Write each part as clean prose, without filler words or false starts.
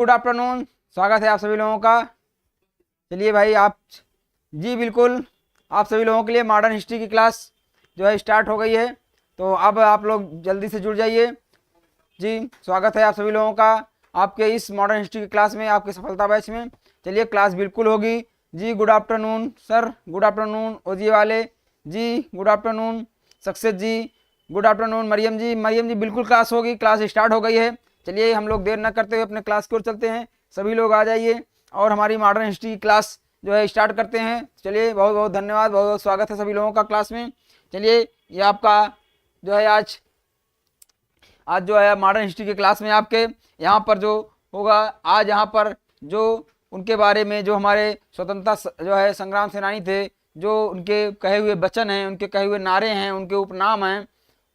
Good afternoon, स्वागत है आप सभी लोगों का। चलिए भाई आप जी बिल्कुल, आप सभी लोगों के लिए मॉडर्न हिस्ट्री की क्लास जो है स्टार्ट हो गई है, तो अब आप लोग जल्दी से जुड़ जाइए। जी स्वागत है आप सभी लोगों का आपके इस मॉडर्न हिस्ट्री की क्लास में, आपके सफलता बैच में। चलिए क्लास बिल्कुल होगी जी। Good afternoon sir, good afternoon ओजी वाले जी, good afternoon success ji, good afternoon Mariam ji. Mariam ji बिल्कुल क्लास होगी, क्लास स्टार्ट हो गई है। चलिए हम लोग देर न करते हुए अपने क्लास की ओर चलते हैं। सभी लोग आ जाइए और हमारी मॉडर्न हिस्ट्री की क्लास जो है स्टार्ट करते हैं। चलिए बहुत बहुत धन्यवाद, बहुत बहुत स्वागत है सभी लोगों का क्लास में। चलिए ये आपका जो है आज जो है मॉडर्न हिस्ट्री की क्लास में आपके यहाँ पर जो होगा आज यहाँ पर जो उनके बारे में, जो हमारे स्वतंत्रता जो है संग्राम सेनानी थे, जो उनके कहे हुए वचन हैं, उनके कहे हुए नारे हैं, उनके उपनाम हैं,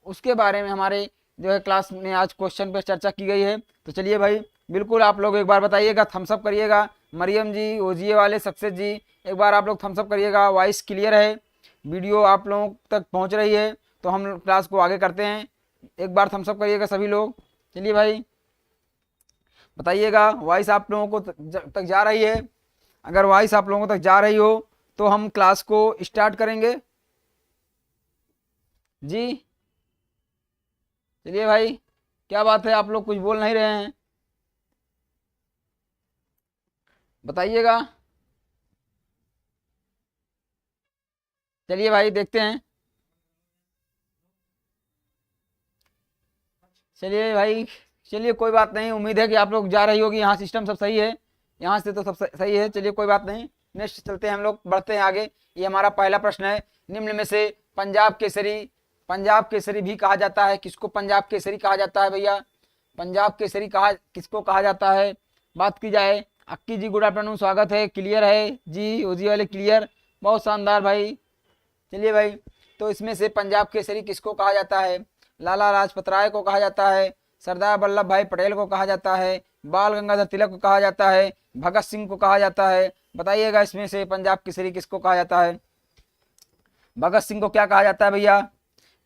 उसके बारे में हमारे जो है क्लास में आज क्वेश्चन पर चर्चा की गई है। तो चलिए भाई बिल्कुल आप लोग एक बार बताइएगा, थम्सअप करिएगा। मरियम जी, ओजीए वाले, सक्सेस जी, एक बार आप लोग थम्सअप करिएगा। वॉइस क्लियर है, वीडियो आप लोगों तक पहुंच रही है, तो हम क्लास को आगे करते हैं। एक बार थम्सअप करिएगा सभी लोग। चलिए भाई बताइएगा वॉइस आप लोगों को तक जा रही है। अगर वॉइस आप लोगों तक जा रही हो तो हम क्लास को स्टार्ट करेंगे जी। चलिए भाई क्या बात है, आप लोग कुछ बोल नहीं रहे हैं, बताइएगा। चलिए भाई देखते हैं। चलिए भाई, चलिए कोई बात नहीं, उम्मीद है कि आप लोग जा रही होगी। यहाँ सिस्टम सब सही है, यहाँ से तो सब सही है। चलिए कोई बात नहीं, नेक्स्ट चलते हैं, हम लोग बढ़ते हैं आगे। ये हमारा पहला प्रश्न है, निम्न में से पंजाब केसरी भी कहा जाता है, किसको पंजाब केसरी कहा जाता है भैया? पंजाब केसरी किसको कहा जाता है? बात की जाए। अक्की जी गुड आफ्टरनून, स्वागत है, क्लियर है जी, ओजी वाले क्लियर, बहुत शानदार भाई। चलिए भाई, तो इसमें से पंजाब केसरी किसको कहा जाता है? लाला लाजपत राय को कहा जाता है, सरदार वल्लभ भाई पटेल को कहा जाता है, बाल गंगाधर तिलक को कहा जाता है, भगत सिंह को कहा जाता है? बताइएगा इसमें से पंजाब केसरी किसको कहा जाता है? भगत सिंह को क्या कहा जाता है भैया?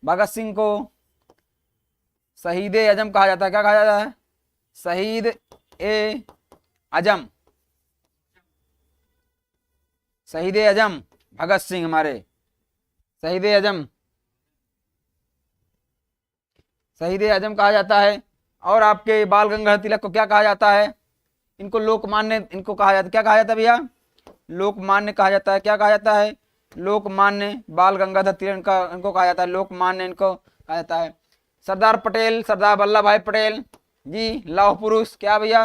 भगत सिंह को शहीद ए आजम कहा जाता है। क्या कहा जाता है? शहीद ए आजम, शहीद ए आजम भगत सिंह, हमारे शहीद ए आजम, शहीद ए आजम कहा जाता है। और आपके बाल गंगाधर तिलक को क्या कहा जाता है? इनको लोकमान्य, इनको कहा जाता है, क्या कहा जाता है भैया? लोकमान्य कहा जाता है। क्या कहा जाता है? लोकमान्य। बाल गंगाधर तिलक का इनको कहा जाता है लोकमान्य, इनको कहा जाता है। सरदार पटेल, सरदार वल्लभ भाई पटेल जी, लौह पुरुष, क्या भैया?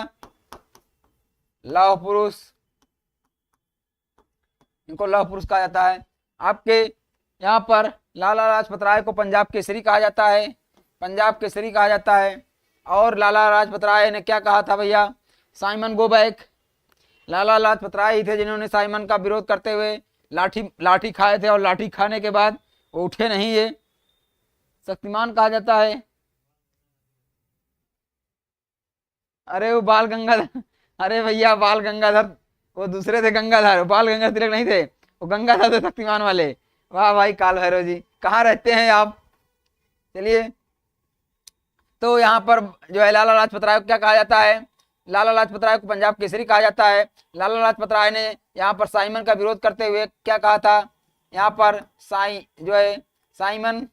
लौह पुरुष, इनको लौह पुरुष कहा जाता है। आपके यहाँ पर लाला लाजपत राय को पंजाब केसरी कहा जाता है, पंजाब केसरी कहा जाता है। और लाला लाजपत राय ने क्या कहा था भैया? Simon go back. Lala Lajpat Rai ही थे जिन्होंने साइमन का विरोध करते हुए लाठी खाए थे, और लाठी खाने के बाद वो उठे नहीं, ये शक्तिमान कहा जाता है। अरे वो बाल गंगाधर, अरे भैया बाल गंगाधर वो दूसरे थे, गंगाधर, बाल गंगाधर तिलक नहीं थे, वो गंगाधर थे शक्तिमान वाले। वाह भाई काल भैरव जी, कहाँ रहते हैं आप? चलिए, तो यहाँ पर जो है लाला लाजपत राय को क्या कहा जाता है? लाला लाजपत राय को पंजाब केसरी कहा जाता है। लाला लाजपत राय ने यहाँ पर साइमन का विरोध करते हुए क्या कहा था? यहाँ पर साइमन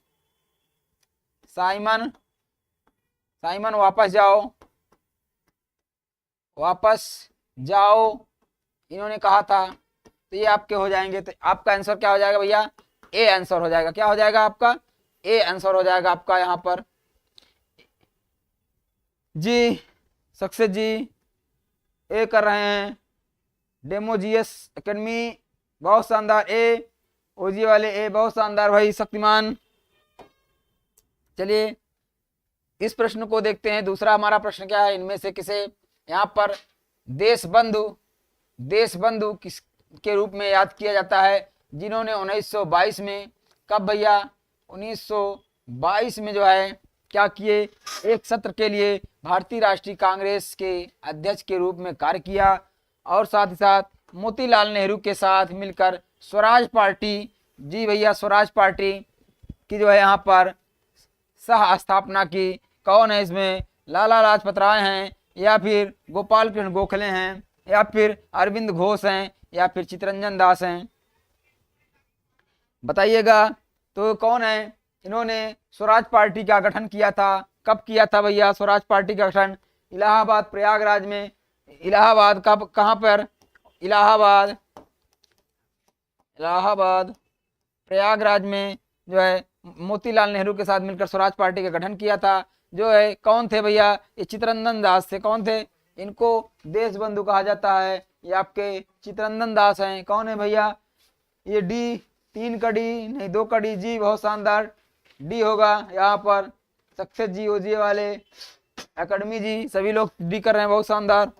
वापस जाओ, वापस जाओ, इन्होंने कहा था। तो ये आपके हो जाएंगे, तो आपका आंसर क्या हो जाएगा भैया? ए आंसर हो जाएगा। क्या हो जाएगा आपका? ए आंसर हो जाएगा आपका यहाँ पर जी। सक्सेस जी ए कर रहे हैं, डेमो जीएस एकेडमी, बहुत शानदार ए, ओजी वाले ए, बहुत शानदार भाई, शक्तिमान। चलिए इस प्रश्न को देखते हैं। दूसरा हमारा प्रश्न क्या है? इनमें से किसे यहाँ पर देशबंधु किस के रूप में याद किया जाता है, जिन्होंने 1922 में, कब भैया? 1922 में जो है क्या किए? एक सत्र के लिए भारतीय राष्ट्रीय कांग्रेस के अध्यक्ष के रूप में कार्य किया, और साथ ही साथ मोतीलाल नेहरू के साथ मिलकर स्वराज पार्टी, जी भैया स्वराज पार्टी की जो है यहाँ पर सह स्थापना की। कौन है इसमें? लाला लाजपत राय हैं, या फिर गोपाल कृष्ण गोखले हैं, या फिर अरविंद घोष हैं, या फिर चित्तरंजन दास हैं? बताइएगा। तो कौन है? इन्होंने स्वराज पार्टी का गठन किया था। कब किया था भैया स्वराज पार्टी का गठन? इलाहाबाद प्रयागराज में। इलाहाबाद कब, कहाँ पर? इलाहाबाद, इलाहाबाद प्रयागराज में जो है मोतीलाल नेहरू के साथ मिलकर स्वराज पार्टी का गठन किया था। जो है कौन थे भैया? ये चित्तरंजन दास थे। कौन थे? इनको देश बंधु कहा जाता है। ये आपके चित्तरंजन दास हैं। कौन है भैया? ये डी, 3 का डी नहीं 2 का डी। जी बहुत शानदार, डी होगा यहाँ पर। सक्सेस जी, ओजीए वाले, एकेडमी जी, सभी लोग डी कर रहे हैं, बहुत शानदार।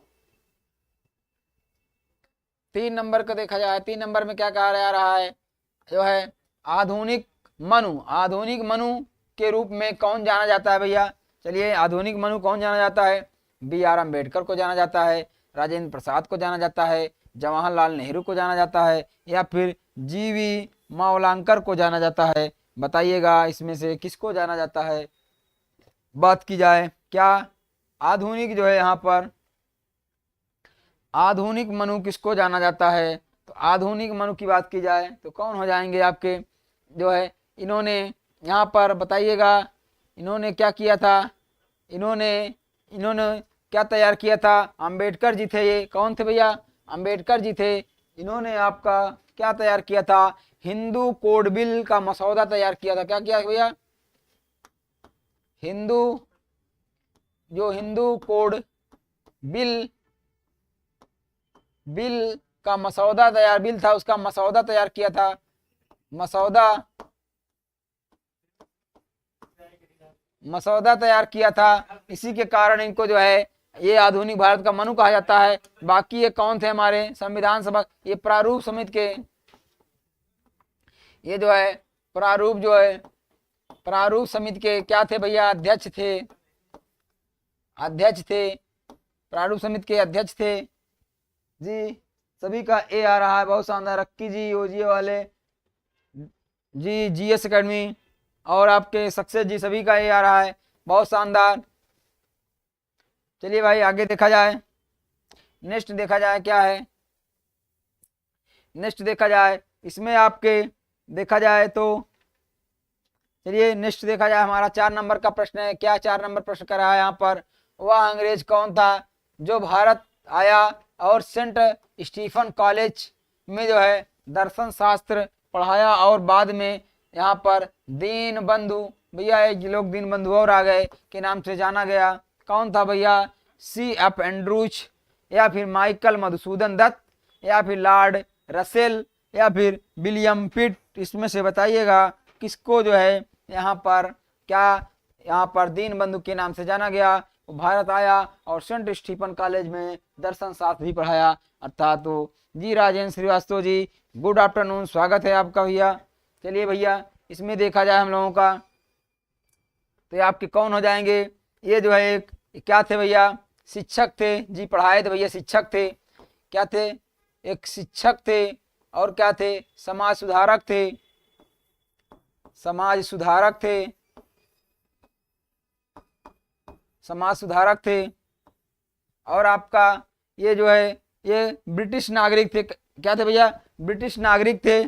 3 नंबर का देखा जाए, 3 नंबर में क्या कहा जा रहा है? जो है आधुनिक मनु, आधुनिक मनु के रूप में कौन जाना जाता है भैया? चलिए, आधुनिक मनु कौन जाना जाता है? BR अम्बेडकर को जाना जाता है, राजेंद्र प्रसाद को जाना जाता है, जवाहरलाल नेहरू को जाना जाता है, या फिर GV मावलांकर को जाना जाता है? बताइएगा इसमें से किसको जाना जाता है? बात की जाए क्या आधुनिक जो है यहाँ पर आधुनिक मनु किसको जाना जाता है? तो आधुनिक मनु की बात की जाए तो कौन हो जाएंगे आपके? जो है इन्होंने यहाँ पर बताइएगा, इन्होंने क्या किया था? इन्होंने क्या तैयार किया था? अंबेडकर जी थे। ये कौन थे भैया? अंबेडकर जी थे। इन्होंने आपका क्या तैयार किया था? हिंदू कोड बिल का मसौदा तैयार किया था। क्या किया भैया? हिंदू कोड बिल का मसौदा तैयार, बिल था उसका मसौदा तैयार किया था। मसौदा तैयार किया था। इसी के कारण इनको जो है ये आधुनिक भारत का मनु कहा जाता है। बाकी ये कौन थे हमारे संविधान सभा? ये प्रारूप समिति के, ये जो है प्रारूप समिति के क्या थे भैया? अध्यक्ष थे। प्रारूप समिति के अध्यक्ष थे जी। सभी का ए आ रहा है, बहुत शानदार। रक्की जी, ओजीए वाले जी, GS एकेडमी, और आपके सक्सेस जी, सभी का ए आ रहा है, बहुत शानदार। चलिए भाई आगे देखा जाए, नेक्स्ट देखा जाए क्या है। नेक्स्ट देखा जाए इसमें आपके देखा जाए तो चलिए नेक्स्ट देखा जाए। हमारा 4 नंबर का प्रश्न है। क्या 4 नंबर प्रश्न कर रहा है यहाँ पर? वह अंग्रेज कौन था जो भारत आया और सेंट स्टीफन कॉलेज में जो है दर्शन शास्त्र पढ़ाया, और बाद में यहाँ पर दीन बंधु, भैया एक लोग दीन बंधु और आ गए के नाम से जाना गया। कौन था भैया? CF एंड्रूज, या फिर माइकल मधुसूदन दत्त, या फिर लॉर्ड रसेल, या फिर विलियम पिट? इसमें से बताइएगा किसको जो है यहाँ पर दीन बंधु के नाम से जाना गया। वो भारत आया और सेंट स्टीफन कॉलेज में दर्शन शास्त्र भी पढ़ाया। अर्थात तो जी राजेंद्र श्रीवास्तव जी, गुड आफ्टरनून, स्वागत है आपका भैया। चलिए भैया इसमें देखा जाए हम लोगों का तो ये आपके कौन हो जाएंगे? ये जो है एक क्या थे भैया? शिक्षक थे जी, पढ़ाए थे भैया, शिक्षक थे। क्या थे? एक शिक्षक थे, और क्या थे? समाज सुधारक थे। और आपका ये जो है ये ब्रिटिश नागरिक थे। क्या थे भैया? ब्रिटिश नागरिक थे।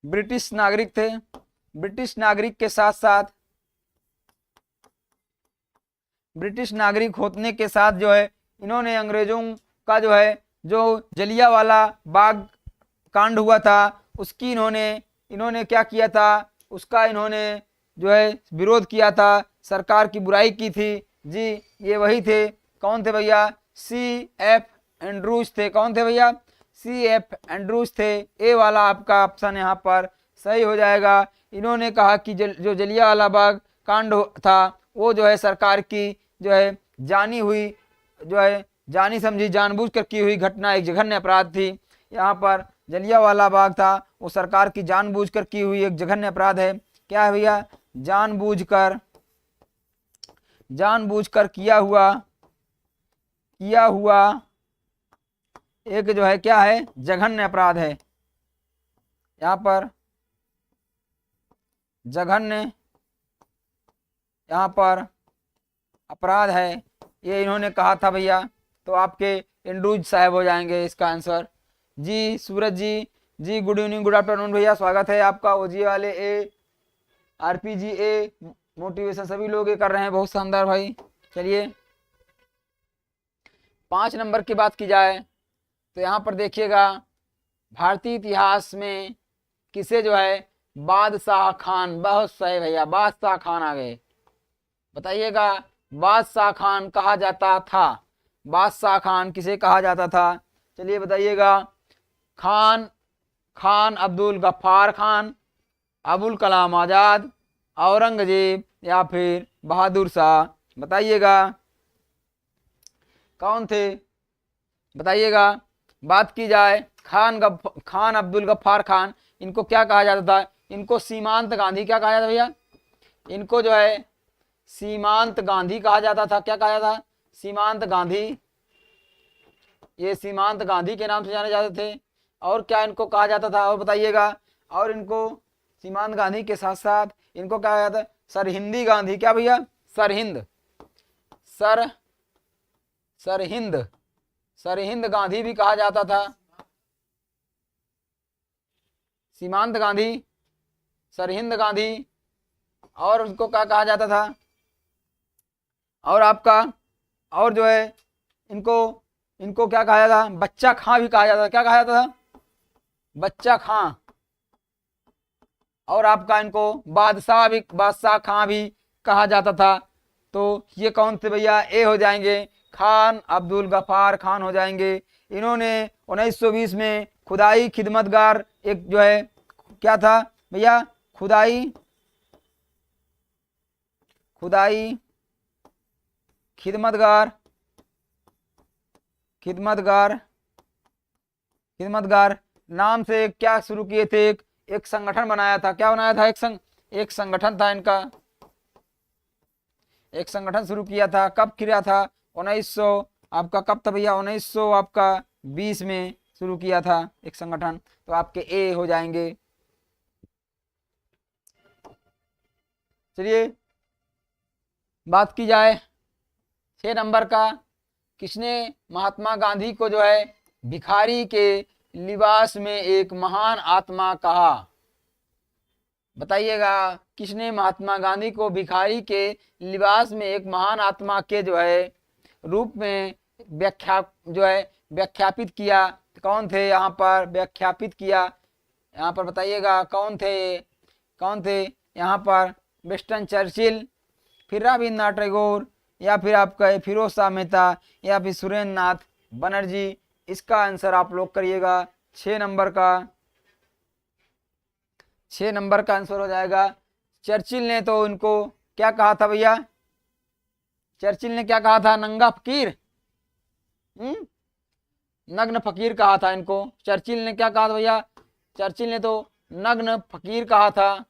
ब्रिटिश नागरिक के साथ साथ ब्रिटिश नागरिक होने के साथ जो है इन्होंने अंग्रेजों का जो है जो जलियांवाला बाग कांड हुआ था उसकी इन्होंने क्या किया था? उसका इन्होंने जो है विरोध किया था, सरकार की बुराई की थी जी। ये वही थे। कौन थे भैया? CF एंड्रूज थे। कौन थे भैया? CF एंड्रूज थे। ए वाला आपका ऑप्शन यहाँ पर सही हो जाएगा। इन्होंने कहा कि जो जलियांवाला बाग कांड था वो जो है सरकार की जो है जानी समझी जानबूझकर की हुई घटना, एक जघन्य अपराध थी। यहाँ पर जलियांवाला बाग था वो सरकार की जानबूझकर की हुई एक जघन्य अपराध है। क्या है भैया? जानबूझकर किया हुआ एक जो है क्या है? जघन्य अपराध है। यहाँ पर जघन्य, यहाँ पर अपराध है, ये इन्होंने कहा था भैया। तो आपके इंड्रूज साहब हो जाएंगे इसका आंसर। जी सूरज जी गुड इवनिंग गुड आफ्टरनून भैया, स्वागत है आपका। ओजी वाले ए, आरपीजी ए, मोटिवेशन सभी लोग ये कर रहे हैं, बहुत शानदार भाई। चलिए 5 नंबर की बात की जाए तो यहाँ पर देखिएगा, भारतीय इतिहास में किसे जो है बादशाह खान, बहुत सही भैया, बादशाह खान आ गए। बताइएगा बादशाह खान कहा जाता था, बादशाह खान किसे कहा जाता था? चलिए बताइएगा। खान खान अब्दुल गफ्फार खान, अबुल कलाम आज़ाद, औरंगजेब या फिर बहादुर शाह? बताइएगा कौन थे, बताइएगा। बात की जाए खान अब्दुल गफ्फार खान, इनको क्या कहा जाता था? इनको सीमांत गांधी क्या कहा जाता भैया? इनको जो है सीमांत गांधी कहा जाता था। क्या कहा जाता? सीमांत गांधी। ये सीमांत गांधी के नाम से जाने जाते थे। और क्या इनको कहा जाता था और बताइएगा। और इनको सीमांत गांधी के साथ साथ इनको क्या कहा जाता है? सरहिंदी गांधी। क्या भैया? सरहिंद, सरहिंद, सरहिंद गांधी भी कहा जाता था। सीमांत गांधी, सरहिंद गांधी, और उसको क्या कहा जाता था? और आपका और जो है इनको क्या कहा जाता? बच्चा खां भी कहा जाता था। क्या कहा जाता था? बच्चा खां। और आपका इनको बादशाह खां भी कहा जाता था। तो ये कौन थे भैया? ए हो जाएंगे, खान अब्दुल गफ्फार खान हो जाएंगे। इन्होंने 1920 में खुदाई खिदमतगार, एक जो है क्या था भैया? खुदाई खिदमतगार नाम से क्या शुरू किए थे? एक संगठन बनाया था। क्या बनाया था? एक संगठन था इनका, एक संगठन शुरू किया था। कब किया था? 1900 आपका कब था भैया? 1900 आपका 20 में शुरू किया था एक संगठन। तो आपके ए हो जाएंगे। चलिए बात की जाए 6 नंबर का, किसने महात्मा गांधी को जो है भिखारी के लिबास में एक महान आत्मा कहा? बताइएगा किसने महात्मा गांधी को भिखारी के लिबास में एक महान आत्मा के जो है रूप में व्याख्यापित किया? कौन थे यहाँ पर व्याख्यापित किया? यहाँ पर बताइएगा कौन थे यहाँ पर? विंस्टन चर्चिल, फिर रविन्द्रनाथ टैगोर, या फिर आपका फिरोज शाह मेहता, या फिर सुरेंद्र नाथ बनर्जी? इसका आंसर आप लोग करिएगा। 6 नंबर का आंसर हो जाएगा। चर्चिल ने तो इनको क्या कहा था भैया? चर्चिल ने क्या कहा था? नंगा फकीर, नग्न फकीर कहा था इनको। चर्चिल ने क्या कहा था भैया? चर्चिल ने तो नग्न फकीर कहा था,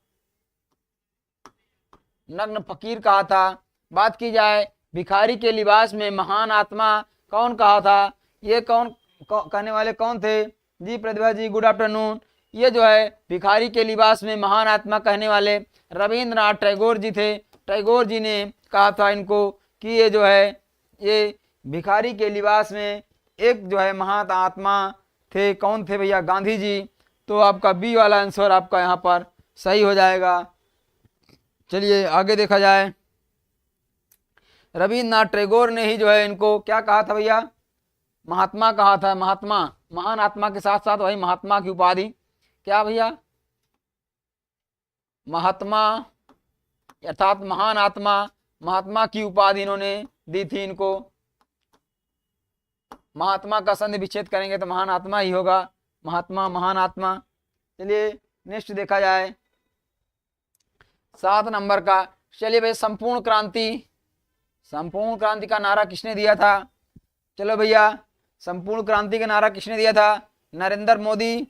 नग्न फकीर कहा था। बात की जाए भिखारी के लिबास में महान आत्मा कौन कहा था? ये कहने वाले कौन थे? जी प्रतिभा जी गुड आफ्टरनून। ये जो है भिखारी के लिबास में महान आत्मा कहने वाले रविन्द्रनाथ टैगोर जी थे। टैगोर जी ने कहा था इनको कि ये जो है ये भिखारी के लिबास में एक जो है महान आत्मा थे। कौन थे भैया? गांधी जी। तो आपका बी वाला आंसर आपका यहाँ पर सही हो जाएगा। चलिए आगे देखा जाए। रविन्द्रनाथ टैगोर ने ही जो है इनको क्या कहा था भैया? महात्मा कहा था। महात्मा, महान आत्मा के साथ साथ वही महात्मा की उपाधि। क्या भैया? महात्मा अर्थात महान आत्मा, महात्मा की उपाधि इन्होंने दी थी इनको। महात्मा का संधि विच्छेद करेंगे तो महान आत्मा ही होगा। महात्मा, महान आत्मा। चलिए नेक्स्ट देखा जाए 7 नंबर का। चलिए भाई संपूर्ण क्रांति का नारा किसने दिया था? चलो भैया संपूर्ण क्रांति का नारा किसने दिया था? नरेंद्र मोदी,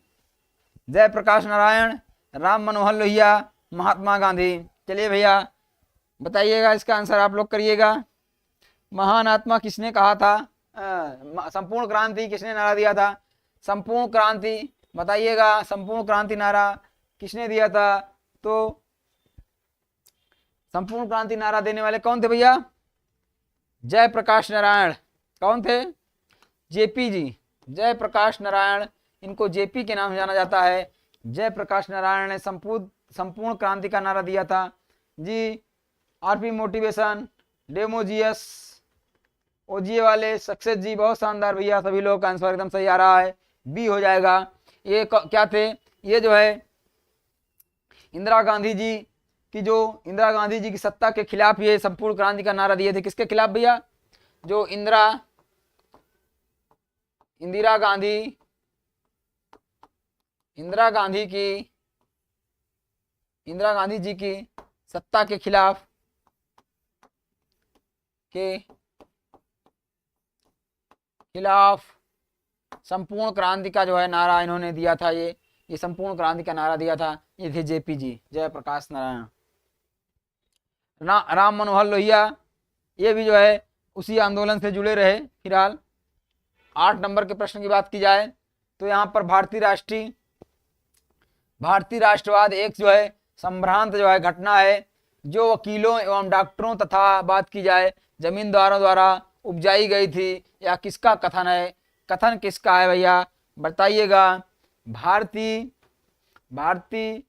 जयप्रकाश नारायण, राम मनोहर लोहिया, महात्मा गांधी? चलिए भैया बताइएगा इसका आंसर आप लोग करिएगा। महान आत्मा किसने कहा था? संपूर्ण क्रांति किसने नारा दिया था? संपूर्ण क्रांति बताइएगा, संपूर्ण क्रांति नारा किसने दिया था? तो संपूर्ण क्रांति नारा देने वाले कौन थे भैया? जयप्रकाश नारायण कौन थे? जेपी जी, जयप्रकाश नारायण, इनको जेपी के नाम से जाना जाता है। जयप्रकाश नारायण ने संपूर्ण क्रांति का नारा दिया था जी। आरपी मोटिवेशन, डेमोजियस, ओजीए वाले, सक्सेस जी, बहुत शानदार भैया, सभी लोग का आंसर एकदम सही आ रहा है, बी हो जाएगा। ये क्या थे? ये जो है इंदिरा गांधी जी की, जो इंदिरा गांधी जी की सत्ता के खिलाफ ये संपूर्ण क्रांति का नारा दिए थे। किसके खिलाफ भैया? जो इंदिरा गांधी जी की सत्ता के खिलाफ संपूर्ण क्रांति का जो है नारा इन्होंने दिया था। ये संपूर्ण क्रांति का नारा दिया था, ये थे जेपी जी, जयप्रकाश नारायण। राम मनोहर लोहिया, ये भी जो है उसी आंदोलन से जुड़े रहे। फिलहाल 8 नंबर के प्रश्न की बात की जाए तो यहाँ पर भारतीय राष्ट्रवाद एक जो है संभ्रांत जो है घटना है, जो वकीलों एवं डॉक्टरों तथा बात की जाए जमींदारों द्वारा उपजाई गई थी, या किसका कथन है? कथन किसका है भैया, बताइएगा। भारतीय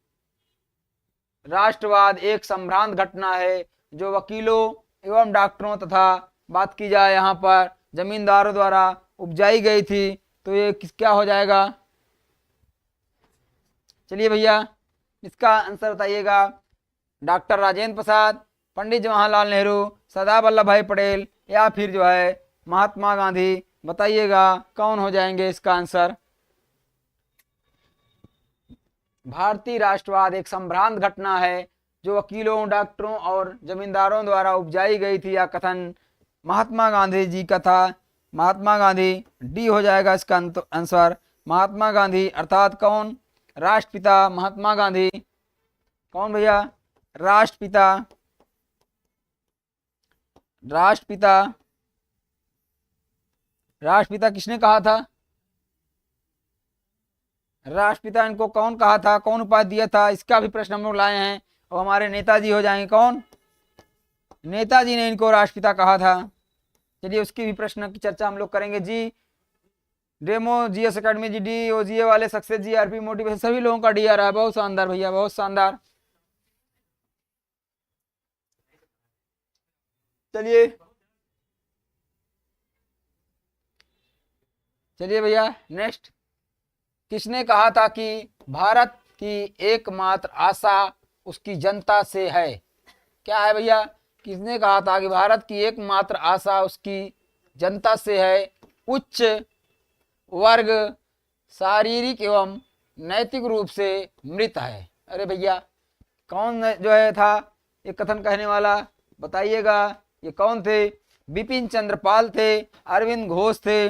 राष्ट्रवाद एक संभ्रांत घटना है, जो वकीलों एवं डॉक्टरों तथा बात की जाए यहाँ पर जमींदारों द्वारा उपजाई गई थी, तो ये क्या हो जाएगा? चलिए भैया इसका आंसर बताइएगा। डॉक्टर राजेंद्र प्रसाद, पंडित जवाहरलाल नेहरू, सरदार वल्लभ भाई पटेल, या फिर जो है महात्मा गांधी। बताइएगा कौन हो जाएंगे इसका आंसर? भारतीय राष्ट्रवाद एक संभ्रांत घटना है, जो वकीलों, डॉक्टरों और जमींदारों द्वारा उपजाई गई थी, या कथन महात्मा गांधी जी का था। महात्मा गांधी, डी हो जाएगा इसका आंसर। महात्मा गांधी अर्थात कौन? राष्ट्रपिता महात्मा गांधी। कौन भैया? राष्ट्रपिता किसने कहा था? राष्ट्रपिता इनको कौन कहा था, कौन उपाधि दिया था? इसका भी प्रश्न हम लोग लाए हैं, और हमारे नेताजी हो जाएंगे। कौन? नेताजी ने इनको राष्ट्रपिता कहा था। चलिए उसकी भी प्रश्न की चर्चा हम लोग करेंगे जी। डेमो जीएस अकेडमी जी, डी। ओजीए वाले सक्सेस जी, आरपी मोटिवेशन, सभी लोगों का डी आ रहा है। बहुत शानदार भैया, बहुत शानदार। चलिए भैया नेक्स्ट। किसने कहा था कि भारत की एकमात्र आशा उसकी जनता से है? क्या है भैया? किसने कहा था कि भारत की एकमात्र आशा उसकी जनता से है? उच्च वर्ग शारीरिक एवं नैतिक रूप से मृत है। अरे भैया कौन जो है था ये कथन कहने वाला? बताइएगा ये कौन थे? बिपिन चंद्र पाल थे, अरविंद घोष थे,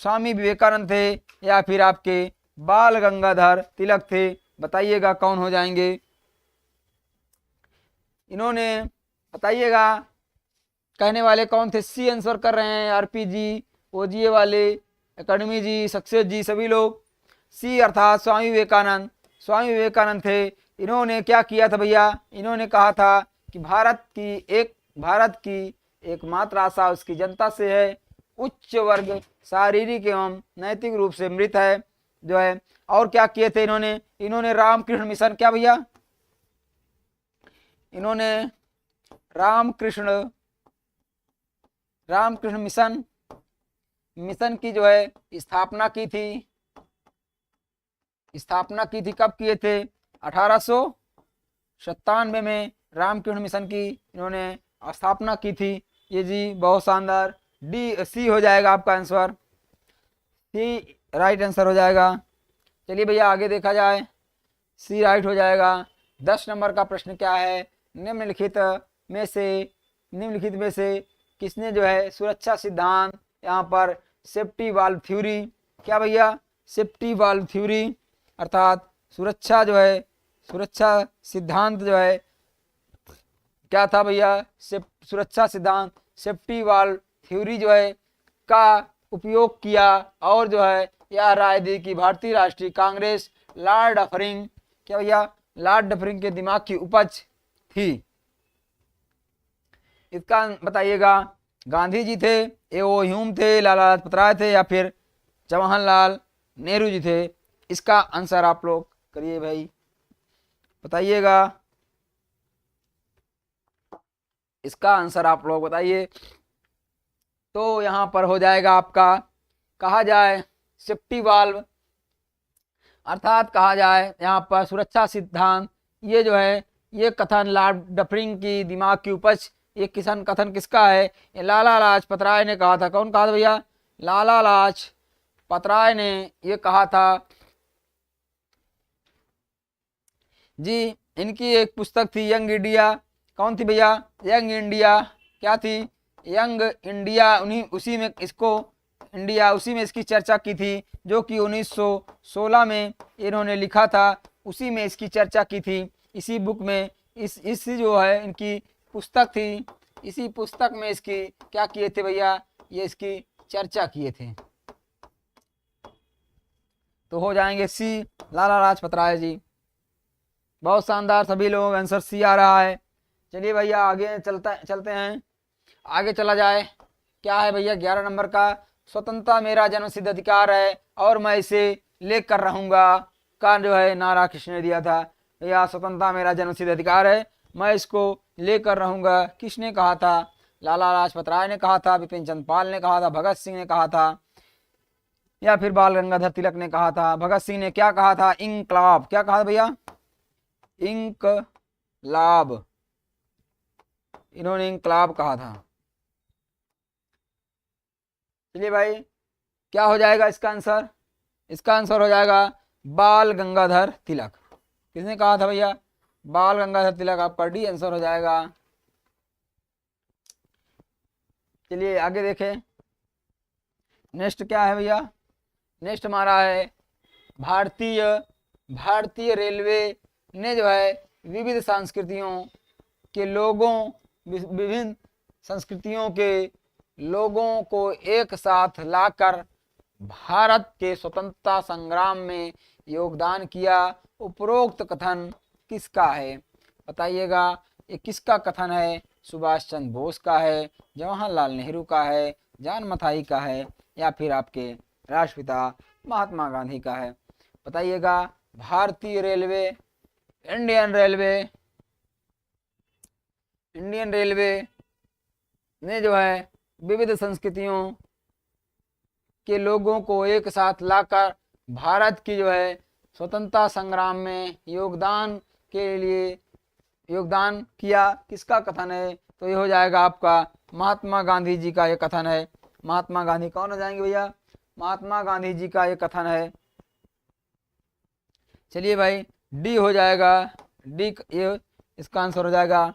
स्वामी विवेकानंद थे, या फिर आपके बाल गंगाधर तिलक थे? बताइएगा कौन हो जाएंगे इन्होंने? बताइएगा कहने वाले कौन थे? सी आंसर कर रहे हैं आरपी जी, ओजीए वाले, एकेडमी जी, सक्सेस जी, सभी लोग। सी अर्थात स्वामी विवेकानंद। स्वामी विवेकानंद थे। इन्होंने क्या किया था भैया? इन्होंने कहा था कि भारत की एकमात्र आशा उसकी जनता से है, उच्च वर्ग शारीरिक एवं नैतिक रूप से मृत है जो है। और क्या किए थे इन्होंने रामकृष्ण मिशन, क्या भैया? इन्होंने रामकृष्ण मिशन की जो है स्थापना की थी। कब किए थे? 1897 में रामकृष्ण मिशन की इन्होंने स्थापना की थी। ये जी बहुत शानदार। डी सी हो जाएगा आपका आंसर, सी राइट आंसर हो जाएगा। चलिए भैया आगे देखा जाए, सी राइट हो जाएगा। 10 नंबर का प्रश्न क्या है? निम्नलिखित में से किसने जो है सुरक्षा सिद्धांत, यहाँ पर सेफ्टी वाल्व थ्योरी, क्या भैया? सेफ्टी वाल्व थ्योरी अर्थात सुरक्षा सिद्धांत जो है क्या था भैया? सुरक्षा सिद्धांत सेफ्टी वाल्व थ्योरी जो है का उपयोग किया, और जो है यह राय दी कि भारतीय राष्ट्रीय कांग्रेस लॉर्ड डफरिंग, क्या भैया? लॉर्ड डफरिंग के दिमाग की उपज थी। इसका बताइएगा गांधी जी थे, ए.ओ. ह्यूम थे, लाला लाजपत राय थे, या फिर जवाहरलाल नेहरू जी थे? इसका आंसर आप लोग करिए भाई, बताइएगा। इसका आंसर आप लोग बताइए। तो यहाँ पर हो जाएगा आपका, कहा जाए सेफ्टी वाल्व, अर्थात कहा जाए यहाँ पर सुरक्षा सिद्धांत, ये जो है ये कथन लॉर्ड डफरिंग की दिमाग की उपज, ये किसान कथन किसका है? ये लाला लाजपत राय ने कहा था। कौन कहा था भैया? लाला लाजपत राय ने ये कहा था जी। इनकी एक पुस्तक थी यंग इंडिया, कौन थी भैया? Young India. क्या थी? Young India. उन्हीं उसी में इसको इंडिया, उसी में इसकी चर्चा की थी, जो कि 1916 में इन्होंने लिखा था, उसी में इसकी चर्चा की थी। इसी बुक में इस जो है इनकी पुस्तक थी, इसी पुस्तक में इसकी क्या किए थे भैया? ये इसकी चर्चा किए थे। तो हो जाएंगे सी, लाला लाजपत राय जी। बहुत शानदार, सभी लोगों का आंसर सी आ रहा है। चलिए भैया आगे चलते हैं, आगे चला जाए। क्या है भैया 11 नंबर का? स्वतंत्रता मेरा जन्मसिद्ध अधिकार है और मैं इसे लेकर रहूंगा का जो है नारा किसने दिया था? भैया स्वतंत्रता मेरा जन्मसिद्ध अधिकार है, मैं इसको लेकर रहूंगा, किसने कहा था? लाला लाजपत राय ने कहा था, बिपिन चंद्र पाल ने कहा था, भगत सिंह ने कहा था, या फिर बाल गंगाधर तिलक ने कहा था? भगत सिंह ने क्या कहा था? इंकलाब। क्या कहा भैया? इंकलाब। इन्होंने इंकलाब कहा था। चलिए भाई, क्या हो जाएगा इसका आंसर? इसका आंसर हो जाएगा बाल गंगाधर तिलक। किसने कहा था भैया? बाल गंगाधर तिलक। आपका डी आंसर हो जाएगा। चलिए आगे देखें, नेक्स्ट क्या है भैया? नेक्स्ट हमारा है भारतीय रेलवे ने जो है विविध संस्कृतियों के लोगों, विभिन्न संस्कृतियों के लोगों को एक साथ लाकर भारत के स्वतंत्रता संग्राम में योगदान किया। उपरोक्त कथन किसका है? बताइएगा, ये किसका कथन है? सुभाष चंद्र बोस का है, जवाहरलाल नेहरू का है, जॉन मथाई का है, या फिर आपके राष्ट्रपिता महात्मा गांधी का है? बताइएगा। भारतीय रेलवे, इंडियन रेलवे ने जो है विविध संस्कृतियों के लोगों को एक साथ लाकर भारत की जो है स्वतंत्रता संग्राम में योगदान के लिए योगदान किया, किसका कथन है? तो ये हो जाएगा आपका महात्मा गांधी जी का ये कथन है। महात्मा गांधी कौन हो जाएंगे भैया? महात्मा गांधी जी का ये कथन है। चलिए भाई, डी हो जाएगा, डी ये इसका आंसर हो जाएगा।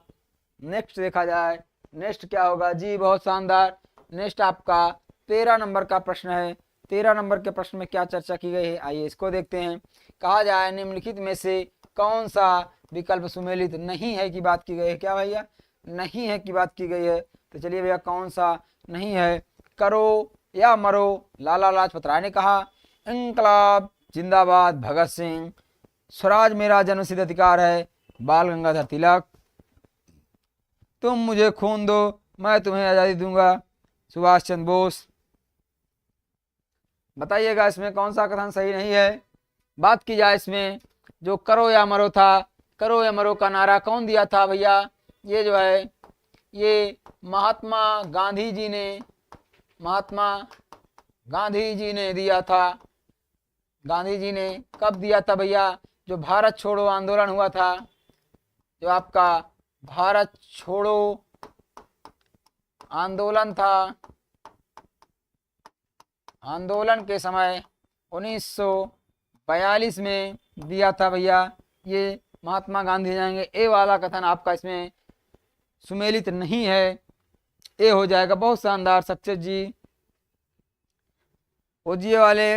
नेक्स्ट देखा जाए, नेक्स्ट क्या होगा जी? बहुत शानदार। नेक्स्ट आपका 13 नंबर का प्रश्न है। 13 नंबर के प्रश्न में क्या चर्चा की गई है, आइए इसको देखते हैं। कहा जाए निम्नलिखित में से कौन सा विकल्प सुमेलित नहीं है की बात की गई है? क्या भैया? नहीं है की बात की गई है। तो चलिए भैया, कौन सा नहीं है? करो या मरो, लाला लाजपत राय ने कहा। इंकलाब जिंदाबाद, भगत सिंह। स्वराज मेरा जन्मसिद्ध अधिकार है, बाल गंगाधर तिलक। तुम मुझे खून दो, मैं तुम्हें आज़ादी दूंगा, सुभाष चंद्र बोस। बताइएगा इसमें कौन सा कथन सही नहीं है? बात की जाए इसमें जो करो या मरो था, करो या मरो का नारा कौन दिया था भैया? ये जो है ये महात्मा गांधी जी ने दिया था। गांधी जी ने कब दिया था भैया? जो भारत छोड़ो आंदोलन हुआ था, जो आपका भारत छोड़ो आंदोलन था, आंदोलन के समय 1942 में दिया था भैया। ये महात्मा गांधी जाएंगे। ए वाला कथन आपका इसमें सुमेलित नहीं है, ए हो जाएगा। बहुत शानदार सक्सेस जी, ओजीए वाले,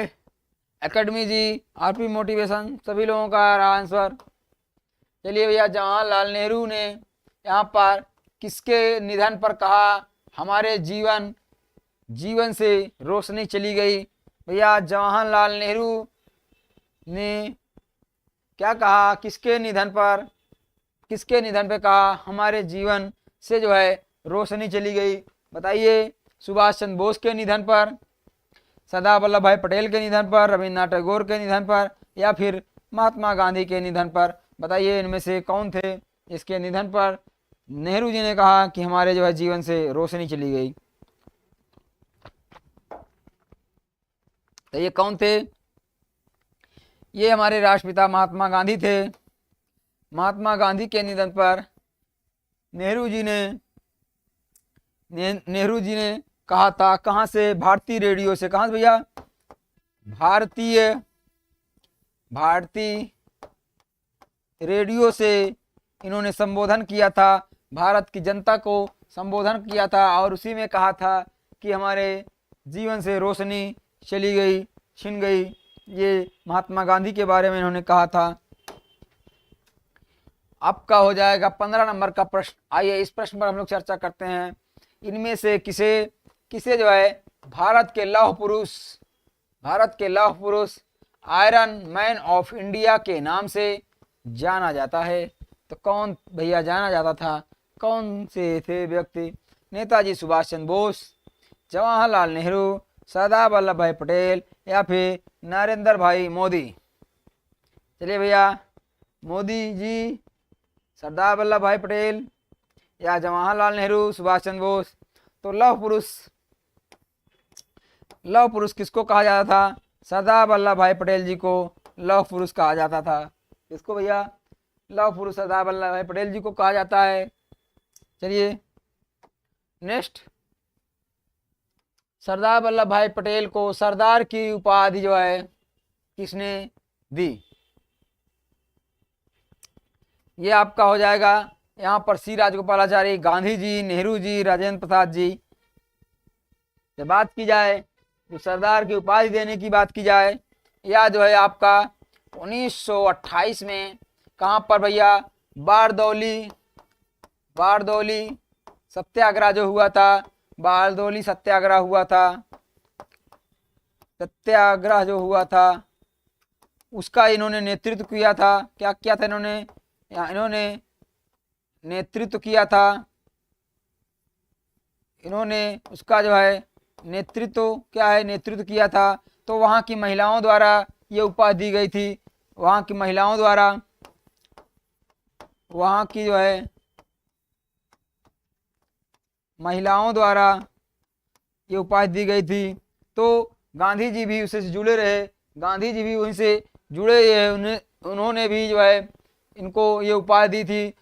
एकेडमी जी, आरपी मोटिवेशन, सभी लोगों का रहा आंसर। चलिए भैया, जवाहरलाल नेहरू ने यहाँ पर किसके निधन पर कहा हमारे जीवन से रोशनी चली गई? भैया जवाहरलाल नेहरू ने क्या कहा? किसके निधन पे कहा हमारे जीवन से जो है रोशनी चली गई? बताइए, सुभाष चंद्र बोस के निधन पर, सरदार वल्लभ भाई पटेल के निधन पर, रविन्द्रनाथ टैगोर के निधन पर, या फिर महात्मा गांधी के निधन पर? बताइए इनमें से कौन थे इसके निधन पर नेहरू जी ने कहा कि हमारे जो है जीवन से रोशनी चली गई? तो ये कौन थे? ये हमारे राष्ट्रपिता महात्मा गांधी थे। महात्मा गांधी के निधन पर नेहरू जी ने कहा था, कहाँ से? भारतीय रेडियो से। कहाँ से भैया? भारतीय रेडियो से इन्होंने संबोधन किया था, भारत की जनता को संबोधन किया था, और उसी में कहा था कि हमारे जीवन से रोशनी चली गई, छिन गई। ये महात्मा गांधी के बारे में इन्होंने कहा था। आपका हो जाएगा 15 नंबर का प्रश्न। आइए इस प्रश्न पर हम लोग चर्चा करते हैं। इनमें से किसे जो है भारत के लौह पुरुष आयरन मैन ऑफ इंडिया के नाम से जाना जाता है? तो कौन भैया जाना जाता था? कौन से थे व्यक्ति? नेताजी सुभाष चंद्र बोस, जवाहरलाल नेहरू, सरदार वल्लभ भाई पटेल, या फिर नरेंद्र भाई मोदी? चलिए भैया, मोदी जी, सरदार वल्लभ भाई पटेल, या जवाहरलाल नेहरू, सुभाष चंद्र बोस? तो लौह पुरुष किसको कहा जाता था? सरदार वल्लभ भाई पटेल जी को लौह पुरुष कहा जाता था। किसको भैया? लौह पुरुष सरदार वल्लभ भाई पटेल जी को कहा जाता है। चलिए नेक्स्ट, सरदार वल्लभ भाई पटेल को सरदार की उपाधि जो है किसने दी? ये आपका हो जाएगा यहाँ पर सी राजगोपालाचारी, गांधी जी, नेहरू जी, राजेंद्र प्रसाद जी। जब बात की जाए तो सरदार की उपाधि देने की बात की जाए, या जो है आपका 1928 में कहाँ पर भैया? बारदौली सत्याग्रह जो हुआ था, बारदौली सत्याग्रह हुआ था, उसका इन्होंने नेतृत्व किया था। क्या किया था इन्होंने नेतृत्व किया था। इन्होंने उसका जो है नेतृत्व किया था। तो वहाँ की महिलाओं द्वारा ये उपाधि दी गई थी। वहाँ की महिलाओं द्वारा ये उपाधि दी गई थी। तो गांधी जी भी उससे जुड़े रहे, गांधी जी भी उनसे जुड़े हैं, उन्होंने भी जो है इनको ये उपाधि दी थी।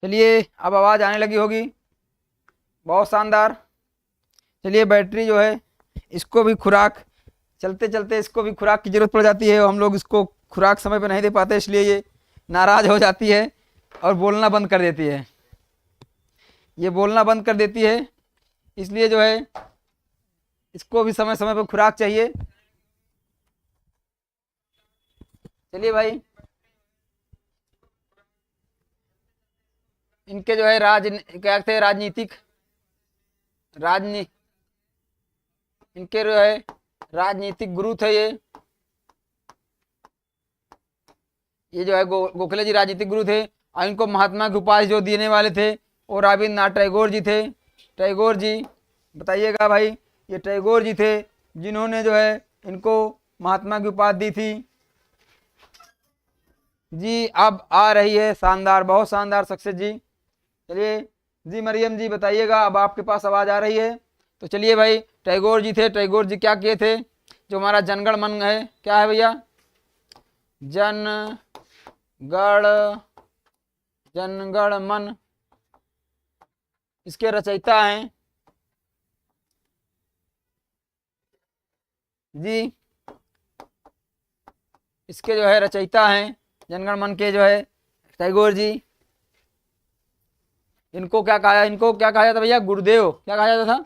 चलिए अब आवाज़ आने लगी होगी, बहुत शानदार। चलिए बैटरी जो है इसको भी खुराक, चलते चलते इसको भी खुराक की ज़रूरत पड़ जाती है, हम लोग इसको खुराक समय पे नहीं दे पाते, इसलिए ये नाराज़ हो जाती है और बोलना बंद कर देती है। ये बोलना बंद कर देती है, इसलिए जो है इसको भी समय समय पर खुराक चाहिए। चलिए भाई, इनके जो है क्या थे, राजनीतिक राजनी इनके जो है राजनीतिक गुरु थे ये जो है गोखले जी राजनीतिक गुरु थे, और इनको महात्मा की उपाधि जो देने वाले थे वो रविन्द्रनाथ टैगोर जी थे। टैगोर जी बताइएगा भाई, ये टैगोर जी थे जिन्होंने जो है इनको महात्मा की उपाधि दी थी। जी अब आ रही है शानदार, बहुत शानदार सक्सेस जी। चलिए जी मरियम जी बताइएगा, अब आपके पास आवाज़ आ रही है। तो चलिए भाई, टैगोर जी थे, टैगोर जी क्या किए थे, जो हमारा जनगण मन है, क्या है भैया, जनगण मन, इसके रचयिता हैं जी, इसके जो है रचयिता हैं जनगण मन के जो है टैगोर जी। इनको क्या कहा जाता भैया, गुरुदेव, क्या कहा जाता था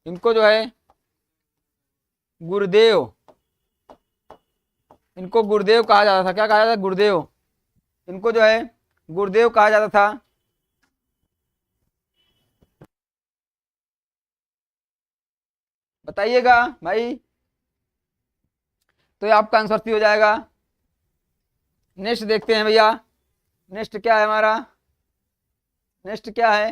इनको, जो है गुरुदेव, इनको गुरुदेव कहा जाता था। क्या कहा जाता था, गुरुदेव, इनको जो है गुरुदेव कहा जाता था। बताइएगा भाई, तो ये आपका आंसर सी हो जाएगा। नेक्स्ट देखते हैं भैया, नेक्स्ट क्या है हमारा, नेक्स्ट क्या है,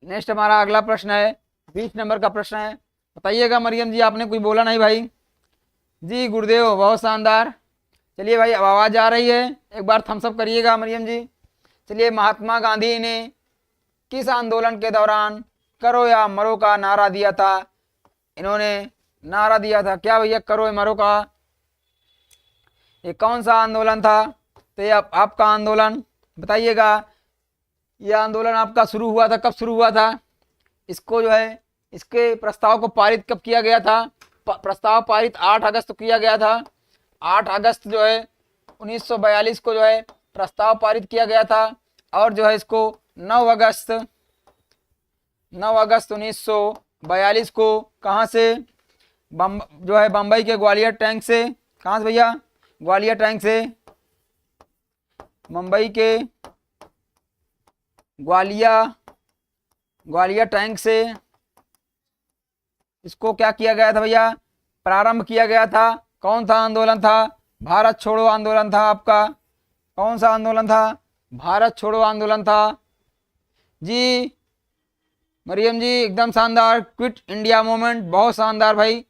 नेक्स्ट हमारा अगला प्रश्न है 20 नंबर का प्रश्न है। बताइएगा मरियम जी, आपने कुछ बोला नहीं भाई। जी गुरुदेव, बहुत शानदार। चलिए भाई, अब आवाज़ आ रही है, एक बार थम्स अप करिएगा मरियम जी। चलिए, महात्मा गांधी ने किस आंदोलन के दौरान करो या मरो का नारा दिया था। इन्होंने नारा दिया था क्या भैया, करो या मरो का। ये कौन सा आंदोलन था, तो ये आपका आंदोलन बताइएगा। ये आंदोलन आपका शुरू हुआ था, कब शुरू हुआ था, इसको जो है इसके प्रस्ताव को पारित कब किया गया था। प्रस्ताव पारित 8 अगस्त को किया गया था। 8 अगस्त जो है 1942 को जो है प्रस्ताव पारित किया गया था, और जो है इसको 9 अगस्त 1942 को कहाँ से, जो है बम्बई के ग्वालियर टैंक से, कहाँ से भैया, ग्वालियर टैंक से, मुंबई के ग्वालियर टैंक से इसको क्या किया गया था भैया, प्रारंभ किया गया था। कौन सा आंदोलन था, भारत छोड़ो आंदोलन था आपका। कौन सा आंदोलन था, भारत छोड़ो आंदोलन था जी। मरियम जी एकदम शानदार, क्विट इंडिया मूवमेंट, बहुत शानदार भाई,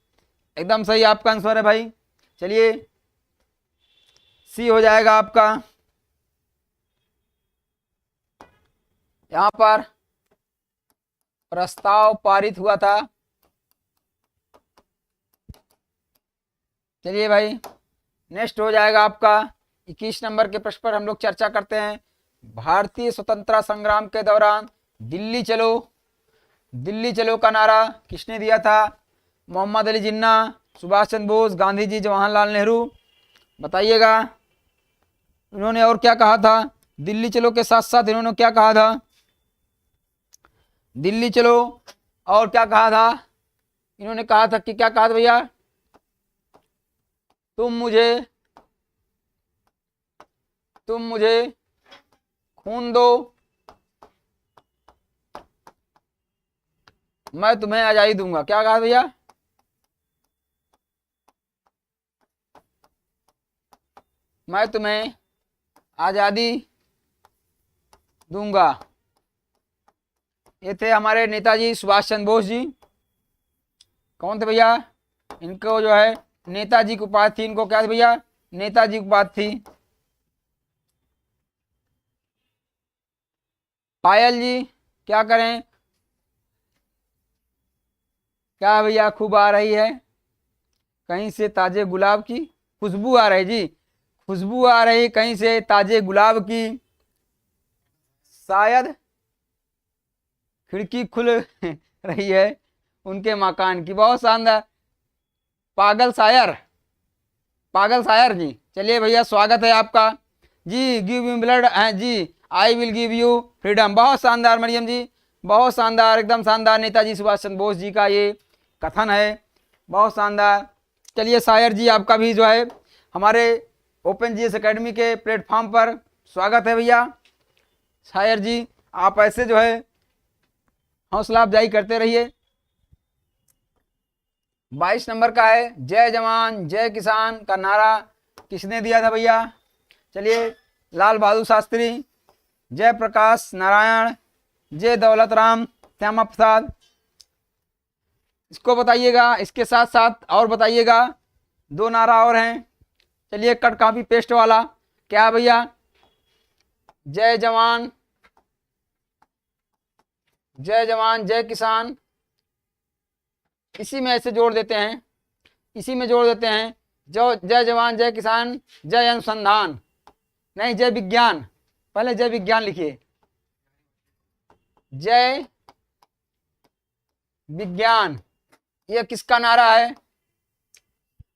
एकदम सही आपका आंसर है भाई। चलिए सी हो जाएगा आपका। यहाँ पर प्रस्ताव पारित हुआ था। चलिए भाई, नेक्स्ट हो जाएगा आपका 21 नंबर के प्रश्न पर हम लोग चर्चा करते हैं। भारतीय स्वतंत्रता संग्राम के दौरान दिल्ली चलो का नारा किसने दिया था। मोहम्मद अली जिन्ना, सुभाष चंद्र बोस, गांधी जी, जवाहरलाल नेहरू। बताइएगा इन्होंने और क्या कहा था, दिल्ली चलो के साथ साथ इन्होंने क्या कहा था, दिल्ली चलो और क्या कहा था, इन्होंने कहा था कि क्या कहा था भैया, तुम मुझे खून दो, मैं तुम्हें आजादी दूंगा। क्या कहा भैया, मैं तुम्हें आजादी दूंगा। ये थे हमारे नेताजी सुभाष चंद्र बोस जी। कौन थे भैया, इनको जो है नेताजी की उपाधि थी। इनको क्या थी भैया, नेताजी की उपाधि थी। पायल जी क्या करें, क्या भैया खूब आ रही है, कहीं से ताजे गुलाब की खुशबू आ रही जी, खुशबू आ रही कहीं से ताजे गुलाब की, शायद खिड़की खुल रही है उनके मकान की। बहुत शानदार, पागल शायर, पागल शायर जी। चलिए भैया स्वागत है आपका जी। गिव मी ब्लड है जी, I will give you freedom. बहुत शानदार मरियम जी, बहुत शानदार, एकदम शानदार। नेताजी सुभाष चंद्र बोस जी का ये कथन है, बहुत शानदार। चलिए शायर जी आपका भी जो है हमारे ओपन जीएस एकेडमी के प्लेटफॉर्म पर स्वागत है भैया। शायर जी आप ऐसे जो है हौसला अफजाई करते रहिए। 22 नंबर का है, जय जवान जय किसान का नारा किसने दिया था भैया? चलिए, लाल बहादुर शास्त्री, जय प्रकाश नारायण, जय दौलत राम, श्यामा प्रसाद। इसको बताइएगा, इसके साथ साथ और बताइएगा, 2 नारा और हैं। चलिए, कट कॉपी पेस्ट वाला क्या है भैया? जय जवान जय किसान, इसी में ऐसे जोड़ देते हैं, इसी में जोड़ देते हैं। जो जय जवान जय किसान, जय अनुसंधान, नहीं जय विज्ञान, पहले जय विज्ञान लिखिए, जय विज्ञान, ये किसका नारा है?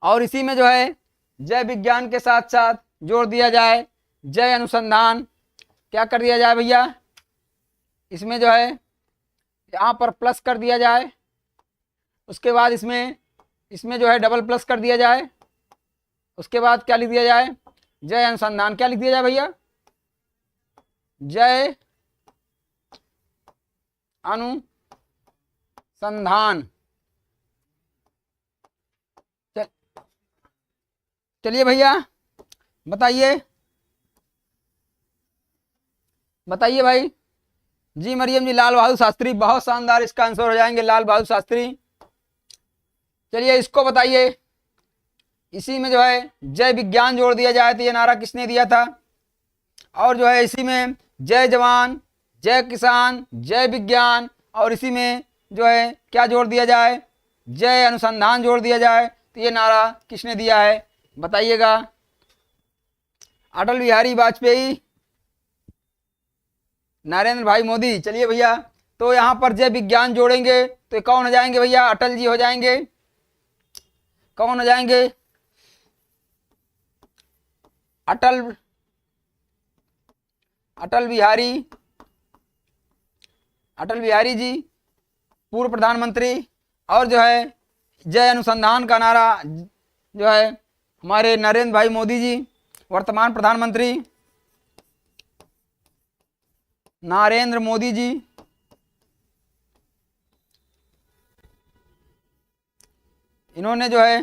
और इसी में जो है जय विज्ञान के साथ साथ जोड़ दिया जाए जय अनुसंधान। क्या कर दिया जाए भैया? इसमें जो है यहाँ पर प्लस कर दिया जाए, उसके बाद इसमें जो है डबल प्लस कर दिया जाए। उसके बाद क्या लिख दिया जाए? जय अनुसंधान। क्या लिख दिया जाए भैया? जय अनुसंधान। चलिए भैया बताइए भाई जी। मरियम जी, लाल बहादुर शास्त्री, बहुत शानदार, इसका आंसर हो जाएंगे लाल बहादुर शास्त्री। चलिए इसको बताइए, इसी में जो है जय विज्ञान जोड़ दिया जाए तो ये नारा किसने दिया था? और जो है इसी में जय जवान जय किसान जय विज्ञान, और इसी में जो है क्या जोड़ दिया जाए? जय अनुसंधान जोड़ दिया जाए तो ये नारा किसने दिया है बताइएगा? अटल बिहारी वाजपेयी, नरेंद्र भाई मोदी। चलिए भैया, तो यहाँ पर जय विज्ञान जोड़ेंगे तो कौन हो जाएंगे भैया? अटल जी हो जाएंगे। कौन हो जाएंगे? अटल बिहारी जी, पूर्व प्रधानमंत्री। और जो है जय अनुसंधान का नारा जो है हमारे नरेंद्र भाई मोदी जी, वर्तमान प्रधानमंत्री नरेंद्र मोदी जी। इन्होंने जो है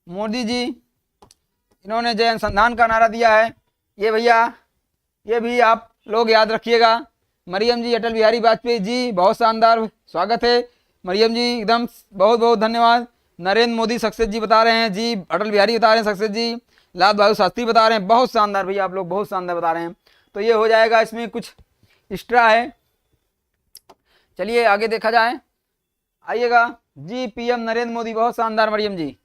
मोदी जी, इन्होंने जय अनुसंधान का नारा दिया है। ये भैया, ये भी आप लोग याद रखिएगा। मरियम जी, अटल बिहारी वाजपेयी जी, बहुत शानदार, स्वागत है मरियम जी, एकदम बहुत बहुत धन्यवाद। नरेंद्र मोदी सक्सेस जी बता रहे हैं जी, अटल बिहारी बता रहे हैं सक्सेस जी, लाल बहादुर शास्त्री बता रहे हैं, बहुत शानदार भैया, आप लोग बहुत शानदार बता रहे हैं। तो ये हो जाएगा, इसमें कुछ एक्स्ट्रा है। चलिए आगे देखा जाए, आइएगा जी। पीएम नरेंद्र मोदी, बहुत शानदार मरियम जी।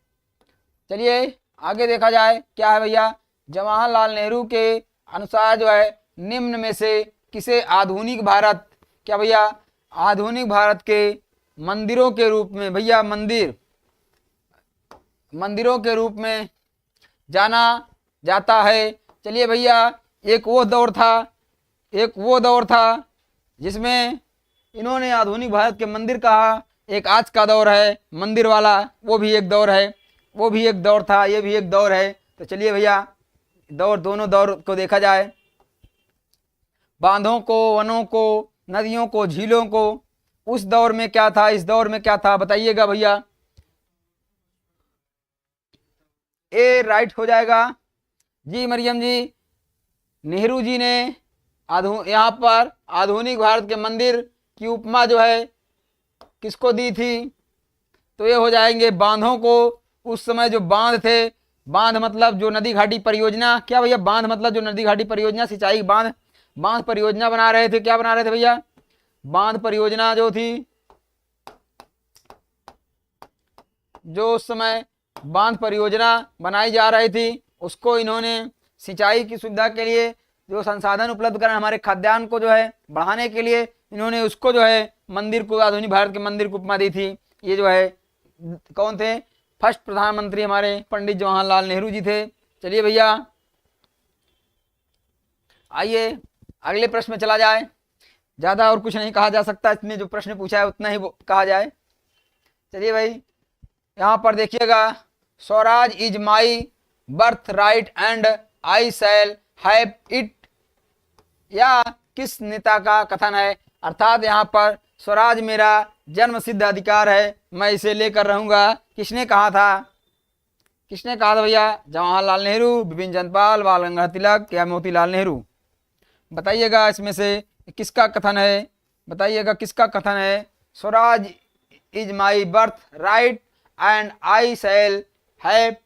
चलिए आगे देखा जाए, क्या है भैया? जवाहरलाल नेहरू के अनुसार जो है निम्न में से किसे आधुनिक भारत, क्या भैया? आधुनिक भारत के मंदिरों के रूप में, भैया मंदिरों के रूप में जाना जाता है। चलिए भैया, एक वो दौर था जिसमें इन्होंने आधुनिक भारत के मंदिर कहा, एक आज का दौर है मंदिर वाला, वो भी एक दौर है, वो भी एक दौर था, ये भी एक दौर है। तो चलिए भैया, दोनों दौर को देखा जाए, बांधों को, वनों को, नदियों को, झीलों को, उस दौर में क्या था, इस दौर में क्या था, बताइएगा भैया। ए राइट हो जाएगा जी मरियम जी। नेहरू जी ने यहाँ पर आधुनिक भारत के मंदिर की उपमा जो है किसको दी थी? तो ये हो जाएंगे बांधों को। उस समय जो बांध थे, बांध मतलब जो नदी घाटी परियोजना, क्या भैया? बांध मतलब जो नदी घाटी परियोजना, सिंचाई बांध परियोजना बना रहे थे। क्या बना रहे थे भैया? बांध परियोजना जो थी, जो उस समय बांध परियोजना बनाई जा रही थी, उसको इन्होंने सिंचाई की सुविधा के लिए जो संसाधन उपलब्ध कराने, हमारे खाद्यान्न को जो है बढ़ाने के लिए इन्होंने उसको जो है मंदिर को, आधुनिक भारत के मंदिर को उपमा दी थी। ये जो है कौन थे? फर्स्ट प्रधानमंत्री हमारे पंडित जवाहरलाल नेहरू जी थे। चलिए भैया आइए अगले प्रश्न में चला जाए। ज़्यादा और कुछ नहीं कहा जा सकता, इसमें जो प्रश्न पूछा है उतना ही कहा जाए। चलिए भाई यहाँ पर देखिएगा, Swaraj is my birth right and I shall have it, या किस नेता का कथन है? अर्थात यहाँ पर स्वराज मेरा जन्म सिद्ध अधिकार है, मैं इसे लेकर रहूंगा। किसने कहा था? किसने कहा था भैया? जवाहरलाल नेहरू, बिपिन चंद्र पाल, बाल गंगाधर तिलक या मोतीलाल नेहरू? बताइएगा इसमें से किसका कथन है, बताइएगा किसका कथन है? Swaraj is my birth right and I shall have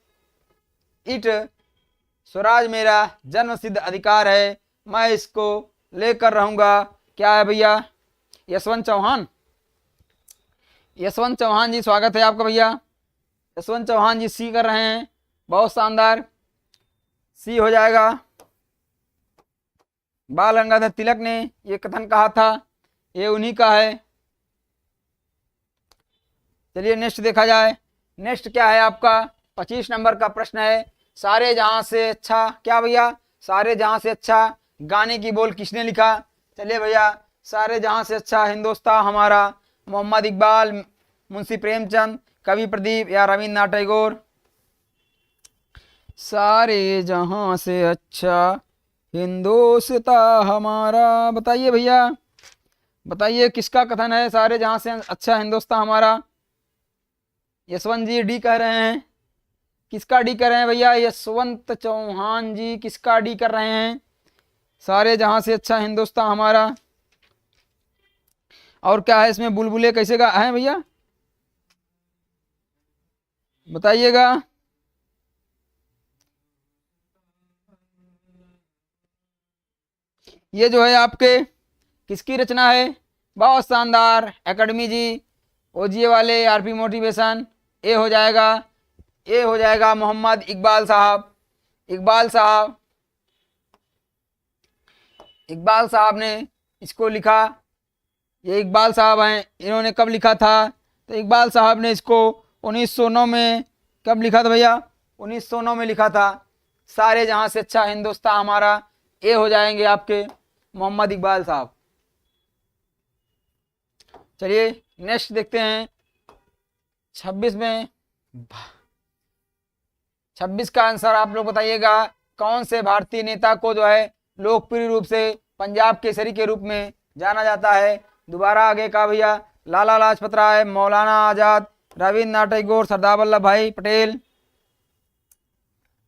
it, Swaraj मेरा जन्म सिद्ध अधिकार है, मैं इसको लेकर रहूंगा। क्या है भैया? यशवंत चौहान। यशवंत चौहान जी स्वागत है आपका भैया। यशवंत चौहान जी सी कर रहे हैं, बहुत शानदार, सी हो जाएगा। बाल गंगाधर तिलक ने ये कथन कहा था, ये उन्हीं का है। चलिए नेक्स्ट देखा जाए। नेक्स्ट क्या है आपका? 25 नंबर का प्रश्न है, सारे जहां से अच्छा, क्या भैया? सारे जहां से अच्छा गाने की बोल किसने लिखा? चलिए भैया, सारे जहां से अच्छा हिंदुस्तान हमारा, मोहम्मद इकबाल, मुंशी प्रेमचंद, कवि प्रदीप या रविन्द्रनाथ टैगोर? सारे जहां से अच्छा हिंदुस्तान हमारा, बताइए भैया, बताइए किसका कथन है? सारे जहां से अच्छा हिंदुस्तान हमारा। यशवंत जी डी कह रहे हैं, किसका डी कर रहे हैं भैया? यशवंत चौहान जी किसका डी कर रहे हैं? सारे जहां से अच्छा हिंदुस्तान हमारा। और क्या है इसमें? बुलबुले कैसे गा है भैया, बताइएगा। ये जो है आपके किसकी रचना है? बहुत शानदार, एकेडमी जी, ओजीए वाले, आरपी मोटिवेशन। ए हो जाएगा, ए हो जाएगा मोहम्मद इकबाल साहब। इकबाल साहब, इकबाल साहब ने इसको लिखा। ये इकबाल साहब हैं, इन्होंने कब लिखा था? तो इकबाल साहब ने इसको 1909 में, कब लिखा था भैया? 1909 में लिखा था। सारे जहां से अच्छा हिंदुस्तान हमारा, ए हो जाएंगे आपके मोहम्मद इकबाल साहब। चलिए नेक्स्ट देखते हैं। 26 में, 26 का आंसर आप लोग बताइएगा, कौन से भारतीय नेता को जो है लोकप्रिय रूप से पंजाब केसरी के रूप में जाना जाता है? दोबारा आगे का भैया, लाला लाजपत राय, मौलाना आजाद, रविन्द्रनाथ टैगोर, सरदार वल्लभ भाई पटेल?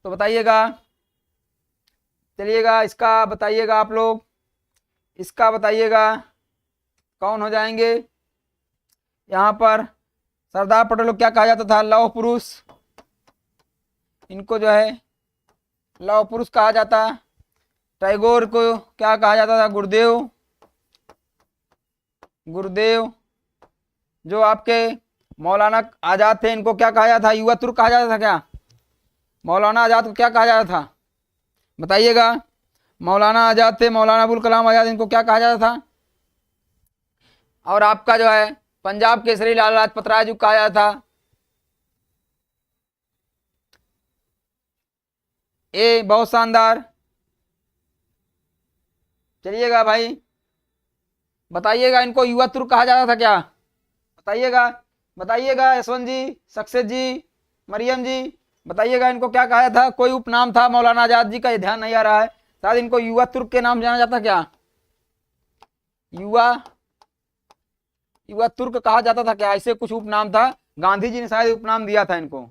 तो बताइएगा, चलिएगा इसका बताइएगा आप लोग, इसका बताइएगा कौन हो जाएंगे? यहाँ पर सरदार पटेल को क्या कहा जाता था? लौह पुरुष। इनको जो है लौह पुरुष कहा जाता। टैगोर को क्या कहा जाता था? गुरुदेव। गुरुदेव। जो आपके मौलाना आजाद थे, इनको क्या कहा जाता था? युवा तुर्क कहा जाता था क्या? मौलाना आजाद को क्या कहा जाता था? बताइएगा। मौलाना आजाद थे, मौलाना अबुल कलाम आजाद, इनको क्या कहा जाता था? और आपका जो है पंजाब केसरी लाला लाजपत राय जी कहा जाता था। ए बहुत शानदार। चलिएगा भाई, बताइएगा इनको युवा तुर्क कहा जाता था क्या? बताइएगा, बताइएगा यशवंत जी, सक्सेस जी, मरियम जी, बताइएगा इनको क्या कहा था? कोई उपनाम था मौलाना आजाद जी का, ये ध्यान नहीं आ रहा है। शायद इनको युवा तुर्क के नाम जाना जाता क्या? युवा, युवा तुर्क कहा जाता था क्या? ऐसे कुछ उपनाम था, गांधी जी ने शायद उपनाम दिया था इनको,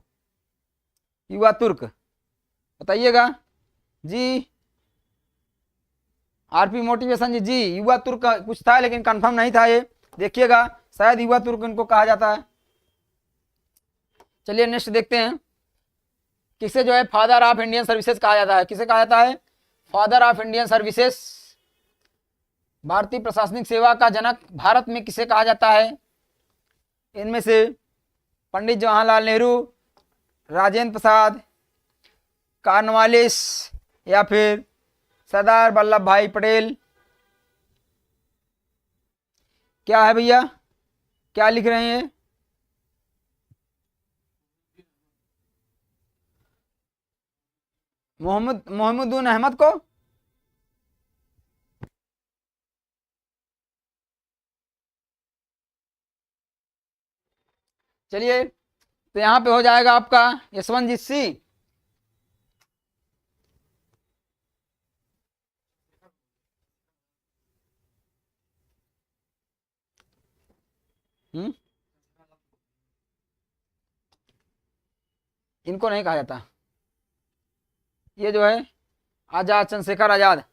युवा तुर्क। बताइएगा जी। आरपी मोटिवेशन जी, जी युवा तुर्क कुछ था लेकिन कंफर्म नहीं था ये, देखिएगा शायद युवा तुर्क इनको कहा जाता है। चलिए नेक्स्ट देखते हैं। किसे जो है फादर ऑफ इंडियन सर्विसेज कहा जाता है? किसे कहा जाता है? फादर ऑफ इंडियन सर्विसेज, भारतीय प्रशासनिक सेवा का जनक भारत में किसे कहा जाता है? इनमें से पंडित जवाहरलाल नेहरू, राजेंद्र प्रसाद, कॉर्नवालिस या फिर सरदार वल्लभ भाई पटेल? क्या है भैया, क्या लिख रहे हैं? मोहम्मदुन अहमद को? चलिए, तो यहां पे हो जाएगा आपका यशवंत सी। इनको नहीं कहा जाता, ये जो है आजाद, चंद्रशेखर आजाद।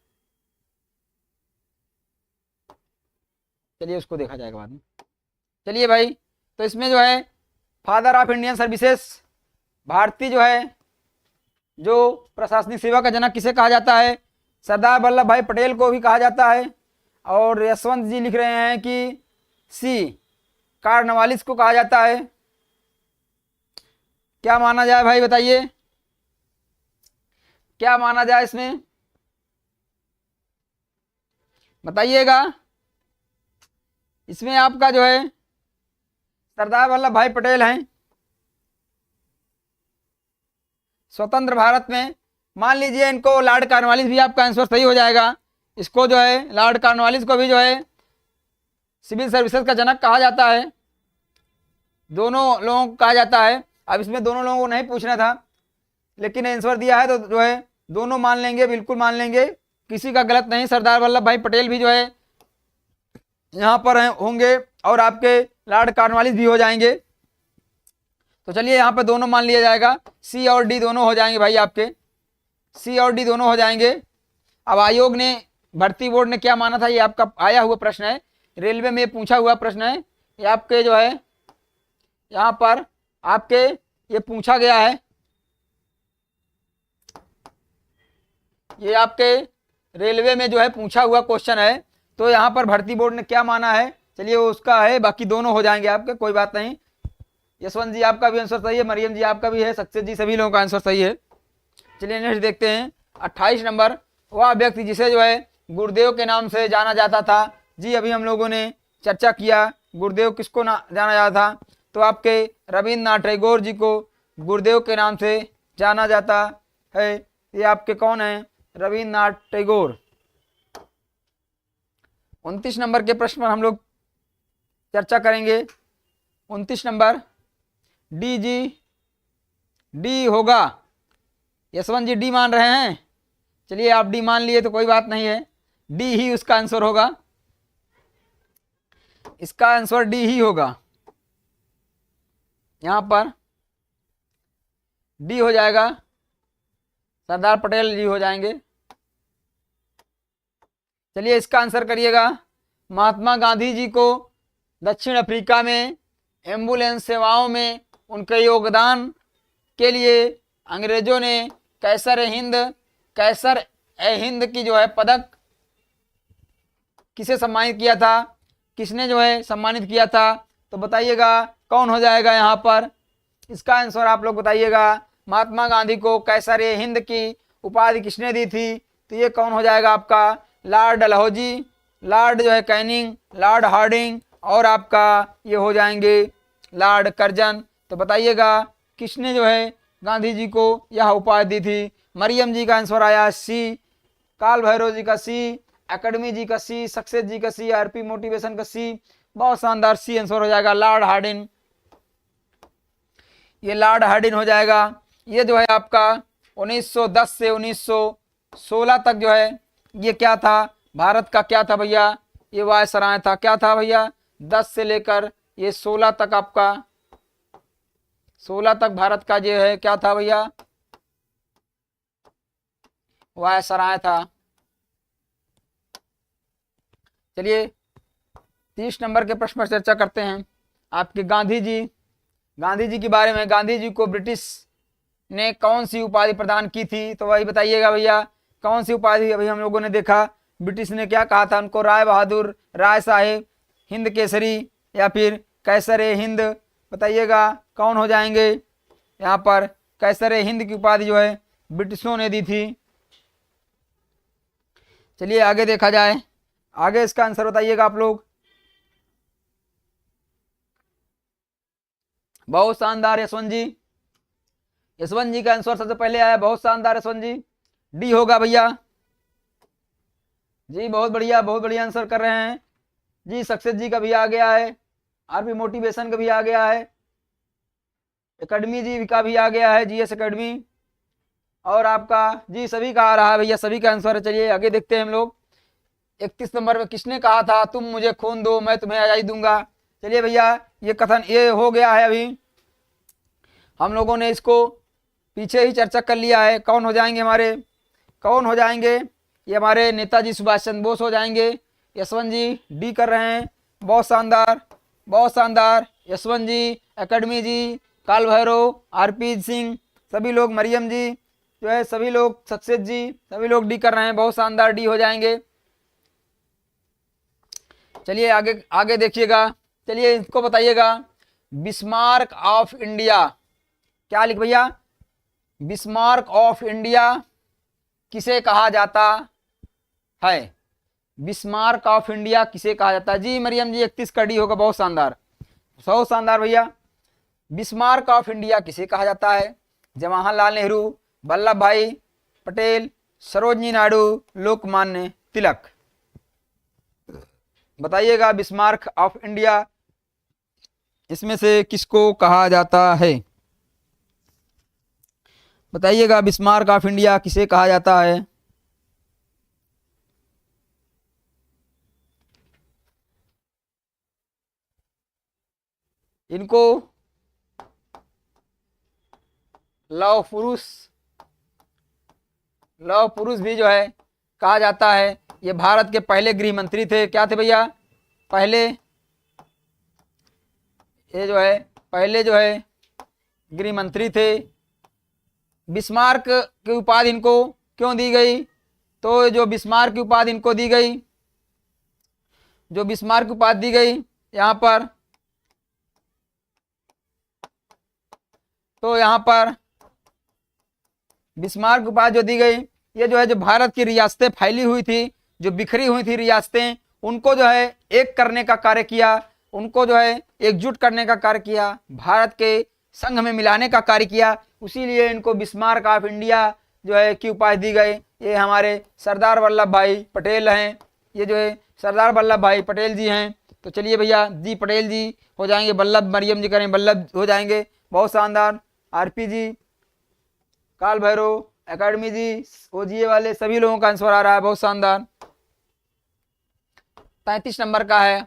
चलिए उसको देखा जाएगा बाद में। चलिए भाई, तो इसमें जो है फादर ऑफ इंडियन सर्विसेज, भारतीय जो है जो प्रशासनिक सेवा का जनक किसे कहा जाता है? सरदार वल्लभ भाई पटेल को भी कहा जाता है। और यशवंत जी लिख रहे हैं कि सी, कार्नवालिस को कहा जाता है। क्या माना जाए भाई, बताइए क्या माना जाए इसमें, बताइएगा। इसमें आपका जो है सरदार वल्लभ भाई पटेल हैं। स्वतंत्र भारत में मान लीजिए इनको लॉर्ड कॉर्नवालिस भी आपका आंसर सही हो जाएगा। इसको जो है लॉर्ड कॉर्नवालिस को भी जो है सिविल सर्विसेज का जनक कहा जाता है, दोनों लोगों को कहा जाता है। अब इसमें दोनों लोगों को नहीं पूछना था, लेकिन आंसर दिया है तो जो है दोनों मान लेंगे, बिल्कुल मान लेंगे, किसी का गलत नहीं। सरदार वल्लभ भाई पटेल भी जो है यहाँ पर होंगे और आपके लॉर्ड कॉर्नवालिस भी हो जाएंगे। तो चलिए यहाँ पे दोनों मान लिया जाएगा, सी और डी दोनों हो जाएंगे भाई, आपके सी और डी दोनों हो जाएंगे। अब आयोग ने, भर्ती बोर्ड ने क्या माना था, ये आपका आया हुआ प्रश्न है, रेलवे में पूछा हुआ प्रश्न है। ये आपके जो है यहाँ पर आपके ये पूछा गया है, ये आपके रेलवे में जो है पूछा हुआ क्वेश्चन है। तो यहाँ पर भर्ती बोर्ड ने क्या माना है, चलिए वो उसका है, बाकी दोनों हो जाएंगे आपके, कोई बात नहीं। यशवंत जी आपका भी आंसर सही है, मरियम जी आपका भी है, सक्सेस जी, सभी लोगों का आंसर सही है। चलिए नेक्स्ट देखते हैं 28 नंबर। वह व्यक्ति जिसे जो है गुरुदेव के नाम से जाना जाता था। जी अभी हम लोगों ने चर्चा किया, गुरुदेव किसको जाना जाता था, तो आपके रविन्द्रनाथ टैगोर जी को गुरुदेव के नाम से जाना जाता है। ये आपके कौन है? रविन्द्रनाथ टैगोर। 29 नंबर के प्रश्न पर हम लोग चर्चा करेंगे। 29 नंबर डी जी, डी होगा। यशवंत जी डी मान रहे हैं, चलिए आप डी मान लिए तो कोई बात नहीं है, डी ही उसका आंसर होगा, इसका आंसर डी ही होगा। यहां पर डी हो जाएगा, सरदार पटेल जी हो जाएंगे। चलिए इसका आंसर करिएगा। महात्मा गांधी जी को दक्षिण अफ्रीका में एम्बुलेंस सेवाओं में उनके योगदान के लिए अंग्रेजों ने कैसर ए हिंद की जो है पदक किसे सम्मानित किया था, किसने जो है सम्मानित किया था, तो बताइएगा कौन हो जाएगा यहाँ पर, इसका आंसर आप लोग बताइएगा। महात्मा गांधी को कैसर ए हिंद की उपाधि किसने दी थी, तो ये कौन हो जाएगा आपका? लॉर्ड डलहौजी, लॉर्ड जो है कैनिंग, लॉर्ड हार्डिंग और आपका ये हो जाएंगे लॉर्ड कर्जन। तो बताइएगा किसने जो है गांधी जी को यह उपाधि दी थी? मरियम जी का आंसर आया सी, काल भैरव जी का सी, एकेडमी जी का सी, सक्सेस जी का सी, आरपी मोटिवेशन का सी, बहुत शानदार, सी आंसर हो जाएगा लॉर्ड हार्डिन। ये लॉर्ड हार्डिन हो जाएगा। ये जो है आपका 1910 से 1916 तक जो है ये क्या था, भारत का क्या था भैया, ये वायसराय था। क्या था भैया? 10 से लेकर ये 16 तक, आपका 16 तक भारत का जो है क्या था भैया, वायसराय था। चलिए 30 नंबर के प्रश्न पर चर्चा करते हैं। आपके गांधी जी के बारे में, गांधी जी को ब्रिटिश ने कौन सी उपाधि प्रदान की थी, तो वही बताइएगा भैया कौन सी उपाधि। अभी हम लोगों ने देखा ब्रिटिश ने क्या कहा था उनको, राय बहादुर, राय साहेब, हिंद केसरी या फिर कैसर ए हिंद, बताइएगा कौन हो जाएंगे यहाँ पर? कैसर ए हिंद की उपाधि जो है ब्रिटिशों ने दी थी। चलिए आगे देखा जाए, आगे इसका आंसर बताइएगा आप लोग। बहुत शानदार यशवंत जी, यशवंत जी का आंसर सबसे पहले आया, बहुत शानदार यशवंत जी, डी होगा भैया जी। बहुत बढ़िया आंसर कर रहे हैं जी। सक्सेस जी का भी आ गया है, आरपी मोटिवेशन का भी आ गया है, एकेडमी जी का भी आ गया है, जीएस एकेडमी, और आपका जी सभी का आ रहा है भैया, सभी का आंसर है। चलिए आगे देखते हैं हम लोग। 31 नंबर में किसने कहा था तुम मुझे खून दो मैं तुम्हें आज़ादी दूंगा। चलिए भैया ये कथन ये हो गया है, अभी हम लोगों ने इसको पीछे ही चर्चा कर लिया है। कौन हो जाएंगे हमारे, कौन हो जाएंगे, ये हमारे नेताजी सुभाष चंद्र बोस हो जाएंगे। यशवंत जी डी कर रहे हैं, बहुत शानदार, बहुत शानदार। यशवंत जी, एकेडमी जी, काल भैरव, आरपी सिंह, सभी लोग, मरियम जी जो है, सभी लोग, सक्सेस जी, सभी लोग डी कर रहे हैं, बहुत शानदार, डी हो जाएंगे। चलिए आगे आगे देखिएगा। चलिए इसको बताइएगा, बिस्मार्क ऑफ इंडिया, क्या लिख भैया, बिस्मार्क ऑफ इंडिया किसे कहा जाता है, बिस्मार्क ऑफ इंडिया किसे कहा जाता है जी। मरियम जी 31 का डी होगा, बहुत शानदार, बहुत शानदार भैया। बिस्मार्क ऑफ इंडिया किसे कहा जाता है, जवाहरलाल नेहरू, वल्लभ भाई पटेल, सरोजनी नायडू, लोकमान्य तिलक। बताइएगा बिस्मार्क ऑफ इंडिया इसमें से किसको कहा जाता है, बताइएगा बिस्मार्क ऑफ इंडिया किसे कहा जाता है। इनको लौह पुरुष भी जो है कहा जाता है। ये भारत के पहले गृह मंत्री थे, क्या थे भैया, पहले ये जो है पहले जो है गृह मंत्री थे। बिस्मार्क की उपाधि इनको क्यों दी गई, तो जो बिस्मार्क की उपाधि इनको दी गई, जो बिस्मार्क की उपाधि दी गई यहाँ पर, तो यहाँ पर बिस्मार्क उपाधि जो दी गई, ये जो है जो भारत की रियासतें फैली हुई थी, जो बिखरी हुई थी रियासतें, उनको जो है एक करने का कार्य किया, उनको जो है एकजुट करने का कार्य किया, भारत के संघ में मिलाने का कार्य किया, उसीलिए इनको बिस्मार्क ऑफ इंडिया जो है की उपाधि दी गई। ये हमारे सरदार वल्लभ भाई पटेल हैं, ये जो है सरदार वल्लभ भाई पटेल जी हैं। तो चलिए भैया जी पटेल जी हो जाएंगे, वल्लभ मरियम जी करें वल्लभ हो जाएंगे, बहुत शानदार। आरपी जी, काल भैरव, एकेडमी जी, ओजीए वाले सभी लोगों का आंसर आ रहा है, बहुत शानदार। 33 नंबर का है,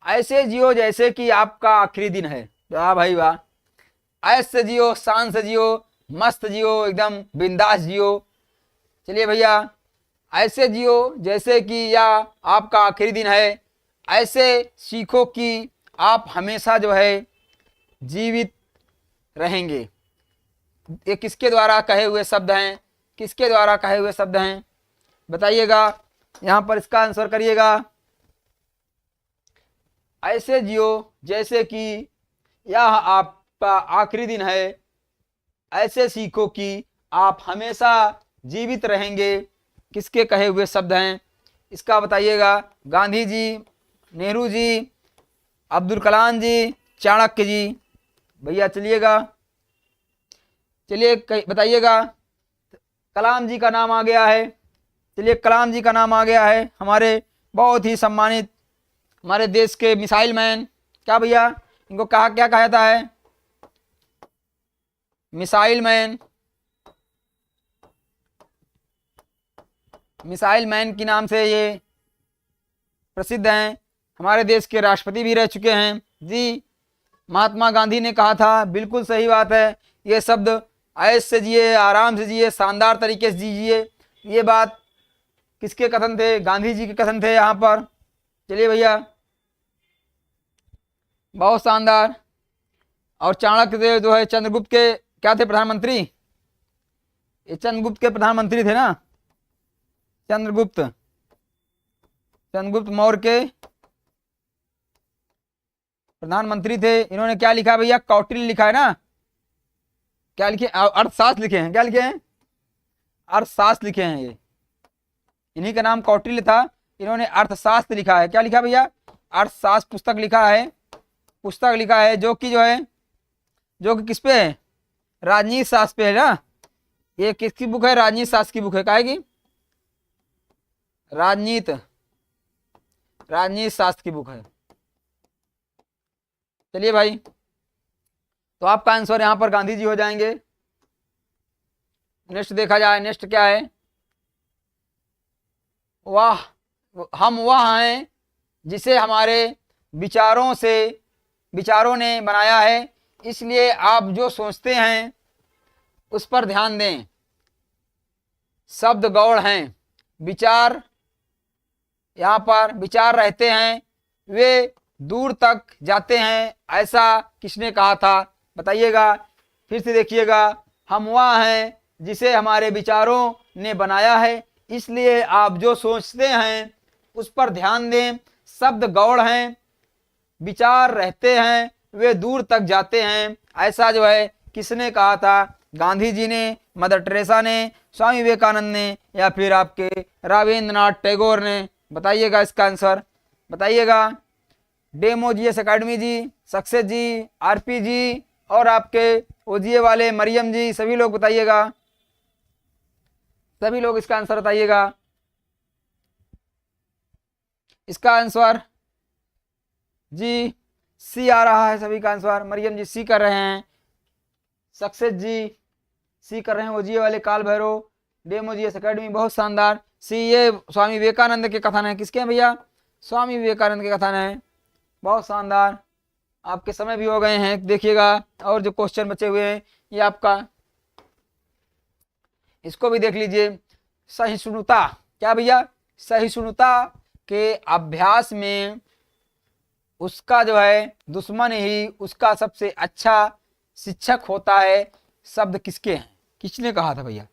ऐसे जियो जैसे कि आपका आखिरी दिन है। वाह भाई वाह, ऐसे जियो, शान से जियो, मस्त जियो, एकदम बिंदास जियो। चलिए भैया, ऐसे जियो जैसे कि या आपका आखिरी दिन है, ऐसे सीखो कि आप हमेशा जो है जीवित रहेंगे। ये किसके द्वारा कहे हुए शब्द हैं, किसके द्वारा कहे हुए शब्द हैं, बताइएगा, यहां पर इसका आंसर करिएगा। ऐसे जियो जैसे कि यह आपका आखिरी दिन है, ऐसे सीखो कि आप हमेशा जीवित रहेंगे, किसके कहे हुए शब्द हैं, इसका बताइएगा। गांधी जी, नेहरू जी, अब्दुल कलाम जी, चाणक्य जी। भैया चलिएगा, चलिए बताइएगा। कलाम जी का नाम आ गया है, चलिए कलाम जी का नाम आ गया है, हमारे बहुत ही सम्मानित, हमारे देश के मिसाइल मैन। क्या भैया इनको कहा, क्या कहा जाता है, मिसाइल मैन, मिसाइल मैन के नाम से ये प्रसिद्ध हैं। हमारे देश के राष्ट्रपति भी रह चुके हैं जी। महात्मा गांधी ने कहा था, बिल्कुल सही बात है, ये शब्द ऐश से जिए, आराम से जिए, शानदार तरीके से जीजिए। ये बात किसके कथन थे, गांधी जी के कथन थे यहाँ पर। चलिए भैया, बहुत शानदार। और चाणक्य देव जो है चंद्रगुप्त के क्या थे, प्रधानमंत्री, ये चंद्रगुप्त के प्रधानमंत्री थे ना, चंद्रगुप्त, चंद्रगुप्त मौर्य के प्रधानमंत्री थे। इन्होंने क्या लिखा भैया, कौटिल्य लिखा है ना, क्या लिखे, अर्थशास्त्र लिखे हैं, क्या लिखे हैं, अर्थशास्त्र लिखे हैं ये। इन्हीं का नाम कौटिल्य था। इन्होंने अर्थशास्त्र लिखा है। क्या लिखा भैया? अर्थशास्त्र पुस्तक लिखा है, पुस्तक लिखा है जो कि जो कि किस पे है? राजनीति शास्त्र पे है ना। ये किसकी बुक है? राजनीति शास्त्र की बुक है। काहे की? राजनीति शास्त्र की बुक है। चलिए भाई, तो आपका आंसर यहां पर गांधी जी हो जाएंगे। नेक्स्ट देखा जाए, नेक्स्ट क्या है? वाह, हम वह हैं जिसे हमारे विचारों ने बनाया है, इसलिए आप जो सोचते हैं उस पर ध्यान दें। शब्द गौड़ हैं, विचार, यहाँ पर विचार रहते हैं, वे दूर तक जाते हैं, ऐसा किसने कहा था? बताइएगा, फिर से देखिएगा। हम वह हैं जिसे हमारे विचारों ने बनाया है, इसलिए आप जो सोचते हैं उस पर ध्यान दें। शब्द गौड़ हैं, विचार रहते हैं, वे दूर तक जाते हैं, ऐसा किसने कहा था? गांधी जी ने, मदर टेरेसा ने, स्वामी विवेकानंद ने, या फिर आपके रविंद्रनाथ टैगोर ने? बताइएगा इसका आंसर, बताइएगा। डेमोजीएस एकेडमी जी, सक्सेस जी, आरपी जी और आपके ओजीए वाले मरियम जी, सभी लोग बताइएगा, सभी लोग इसका आंसर बताइएगा। इसका आंसर जी सी आ रहा है, सभी का आंसर। मरियम जी सी कर रहे हैं, सक्सेस जी सी कर रहे हैं, ओजीए वाले काल भैरव, डेमोजीएस एकेडमी, बहुत शानदार। सी, ये स्वामी विवेकानंद के कथन है। किसके हैं भैया? स्वामी विवेकानंद के कथन है, बहुत शानदार। आपके समय भी हो गए हैं, देखिएगा। और जो क्वेश्चन बचे हुए हैं ये आपका, इसको भी देख लीजिए। सहिष्णुता, क्या भैया? सहिष्णुता के अभ्यास में उसका दुश्मन ही उसका सबसे अच्छा शिक्षक होता है, शब्द किसके हैं? किसने कहा था भैया?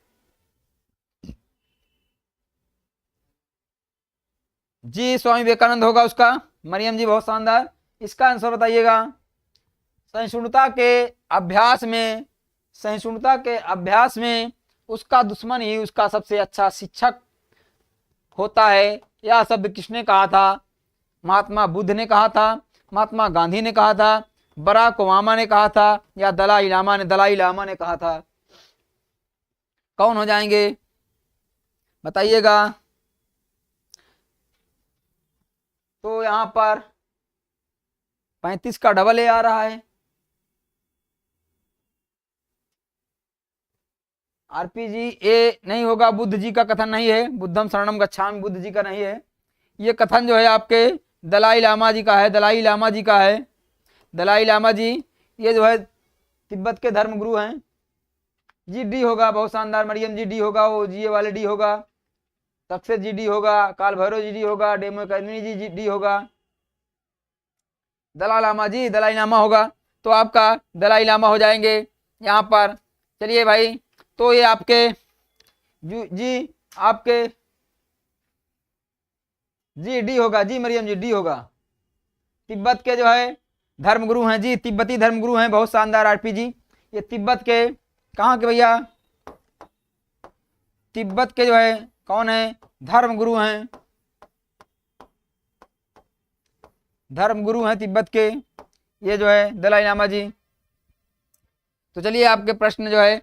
जी स्वामी विवेकानंद होगा उसका। मरियम जी बहुत शानदार। इसका आंसर बताइएगा। सहिष्णुता के अभ्यास में उसका दुश्मन ही उसका सबसे अच्छा शिक्षक होता है, यह शब्द किसने कहा था? महात्मा बुद्ध ने कहा था, महात्मा गांधी ने कहा था, बराक ओबामा ने कहा था, या दलाई लामा ने कहा था? कौन हो जाएंगे बताइएगा। तो यहां पर 35 का डबल ए आ रहा है। आरपी जी ए नहीं होगा, बुद्ध जी का कथन नहीं है, बुद्धम शरणम गच्छामि बुद्ध जी का नहीं है। ये कथन आपके दलाई लामा जी का है, दलाई लामा जी का है। दलाई लामा जी ये तिब्बत के धर्म गुरु हैं जी। डी होगा, बहुत शानदार। मरियम जी डी होगा, वो जी वाले डी होगा, सक्सेस जी डी होगा, काल भैरव जी डी होगा, डेमो एकेडमी जी डी होगा, दलाई लामा जी दलाई लामा होगा। तो आपका दलाई लामा हो जाएंगे यहाँ पर। चलिए भाई, तो ये आपके जी आपके जी डी होगा जी, मरियम जी डी होगा। तिब्बत के धर्म गुरु हैं जी, तिब्बती धर्म गुरु हैं, बहुत शानदार। आरपी जी ये तिब्बत के कहाँ के भैया? तिब्बत के कौन है? धर्म गुरु हैं, धर्म गुरु हैं तिब्बत के, ये दलाई लामा जी। तो चलिए, आपके प्रश्न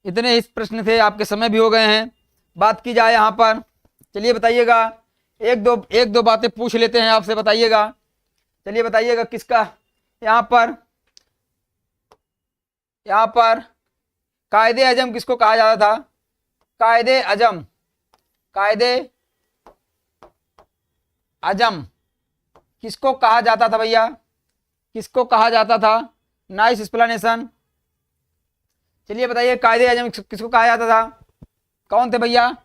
इतने इस प्रश्न थे, आपके समय भी हो गए हैं। बात की जाए यहाँ पर, चलिए बताइएगा, एक दो बातें पूछ लेते हैं आपसे, बताइएगा। चलिए बताइएगा, किसका यहाँ पर कायदे आजम किसको कहा जाता था? कायदे आजम किसको कहा जाता था भैया? किसको कहा जाता था? Nice explanation. चलिए बताइए, कायदे आजम किसको कहा जाता था? कौन थे भैया?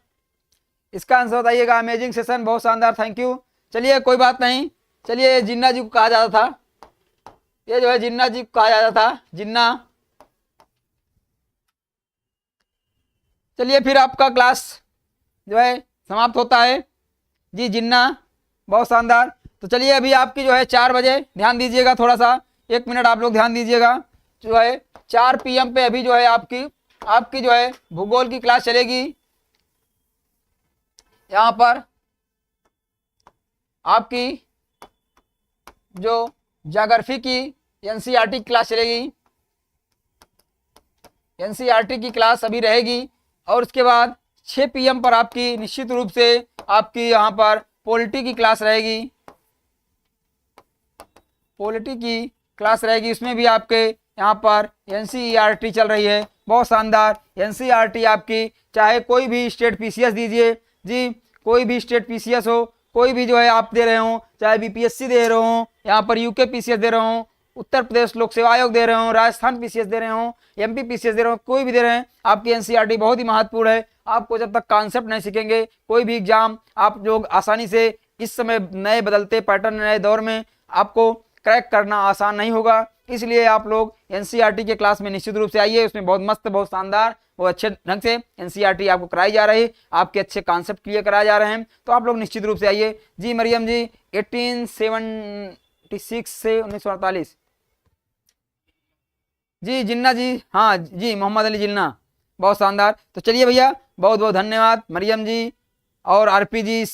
इसका आंसर बताइएगा। अमेजिंग सेशन, बहुत शानदार, थैंक यू। चलिए कोई बात नहीं, चलिए जिन्ना जी को कहा जाता था, ये जिन्ना जी को कहा जाता था, जिन्ना। चलिए फिर आपका क्लास समाप्त होता है जी, जिन्ना, बहुत शानदार। तो चलिए अभी आपकी 4 बजे ध्यान दीजिएगा, थोड़ा सा 1 मिनट आप लोग ध्यान दीजिएगा। 4 PM पे अभी आपकी भूगोल की क्लास चलेगी। यहाँ पर आपकी जो ज्योग्राफी की एनसीईआरटी क्लास चलेगी, एनसीईआरटी की क्लास अभी रहेगी। और उसके बाद 6 PM पर आपकी निश्चित रूप से आपकी यहाँ पर पॉलिटी की क्लास रहेगी, पॉलिटी की क्लास रहेगी। उसमें भी आपके यहाँ पर एनसीईआरटी चल रही है, बहुत शानदार एनसीईआरटी आपकी। चाहे कोई भी स्टेट पीसीएस दीजिए जी, कोई भी स्टेट पीसीएस हो, कोई भी जो है आप दे रहे हो, चाहे बीपीएससी दे रहे हो, यहाँ पर यूके पीसीएस दे रहे हो, उत्तर प्रदेश लोक सेवा आयोग दे रहे हो, राजस्थान पीसीएस दे रहे हो, एमपी पीसीएस दे रहे हो, कोई भी दे रहे हैं, आपकी एनसीईआरटी बहुत ही महत्वपूर्ण है। आपको जब तक कॉन्सेप्ट नहीं सीखेंगे कोई भी एग्जाम आप लोग आसानी से इस समय नए बदलते पैटर्न नए दौर में आपको क्रैक करना आसान नहीं होगा। इसलिए आप लोग एनसीईआरटी के क्लास में निश्चित रूप से आइए, उसमें बहुत मस्त, बहुत शानदार, बहुत अच्छे ढंग से एनसीईआरटी आपको कराई जा रही है, आपके अच्छे कॉन्सेप्ट क्लियर कराए जा रहे हैं। तो आप लोग निश्चित रूप से आइए। जी मरियम जी 1876 से 1948, जी जिन्ना जी, हाँ जी मोहम्मद अली जिन्ना, बहुत शानदार। तो चलिए भैया, बहुत बहुत धन्यवाद मरियम जी और आरपी जी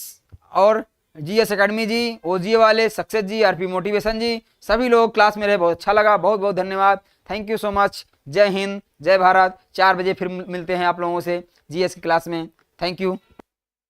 और जीएस एकेडमी जी, ओजीए वाले, सक्सेस जी, आरपी मोटिवेशन जी, सभी लोग क्लास में रहे, बहुत अच्छा लगा, बहुत बहुत धन्यवाद। Thank you so much. जय हिंद, जय भारत। 4 बजे फिर मिलते हैं आप लोगों से जीएस की क्लास में। Thank you.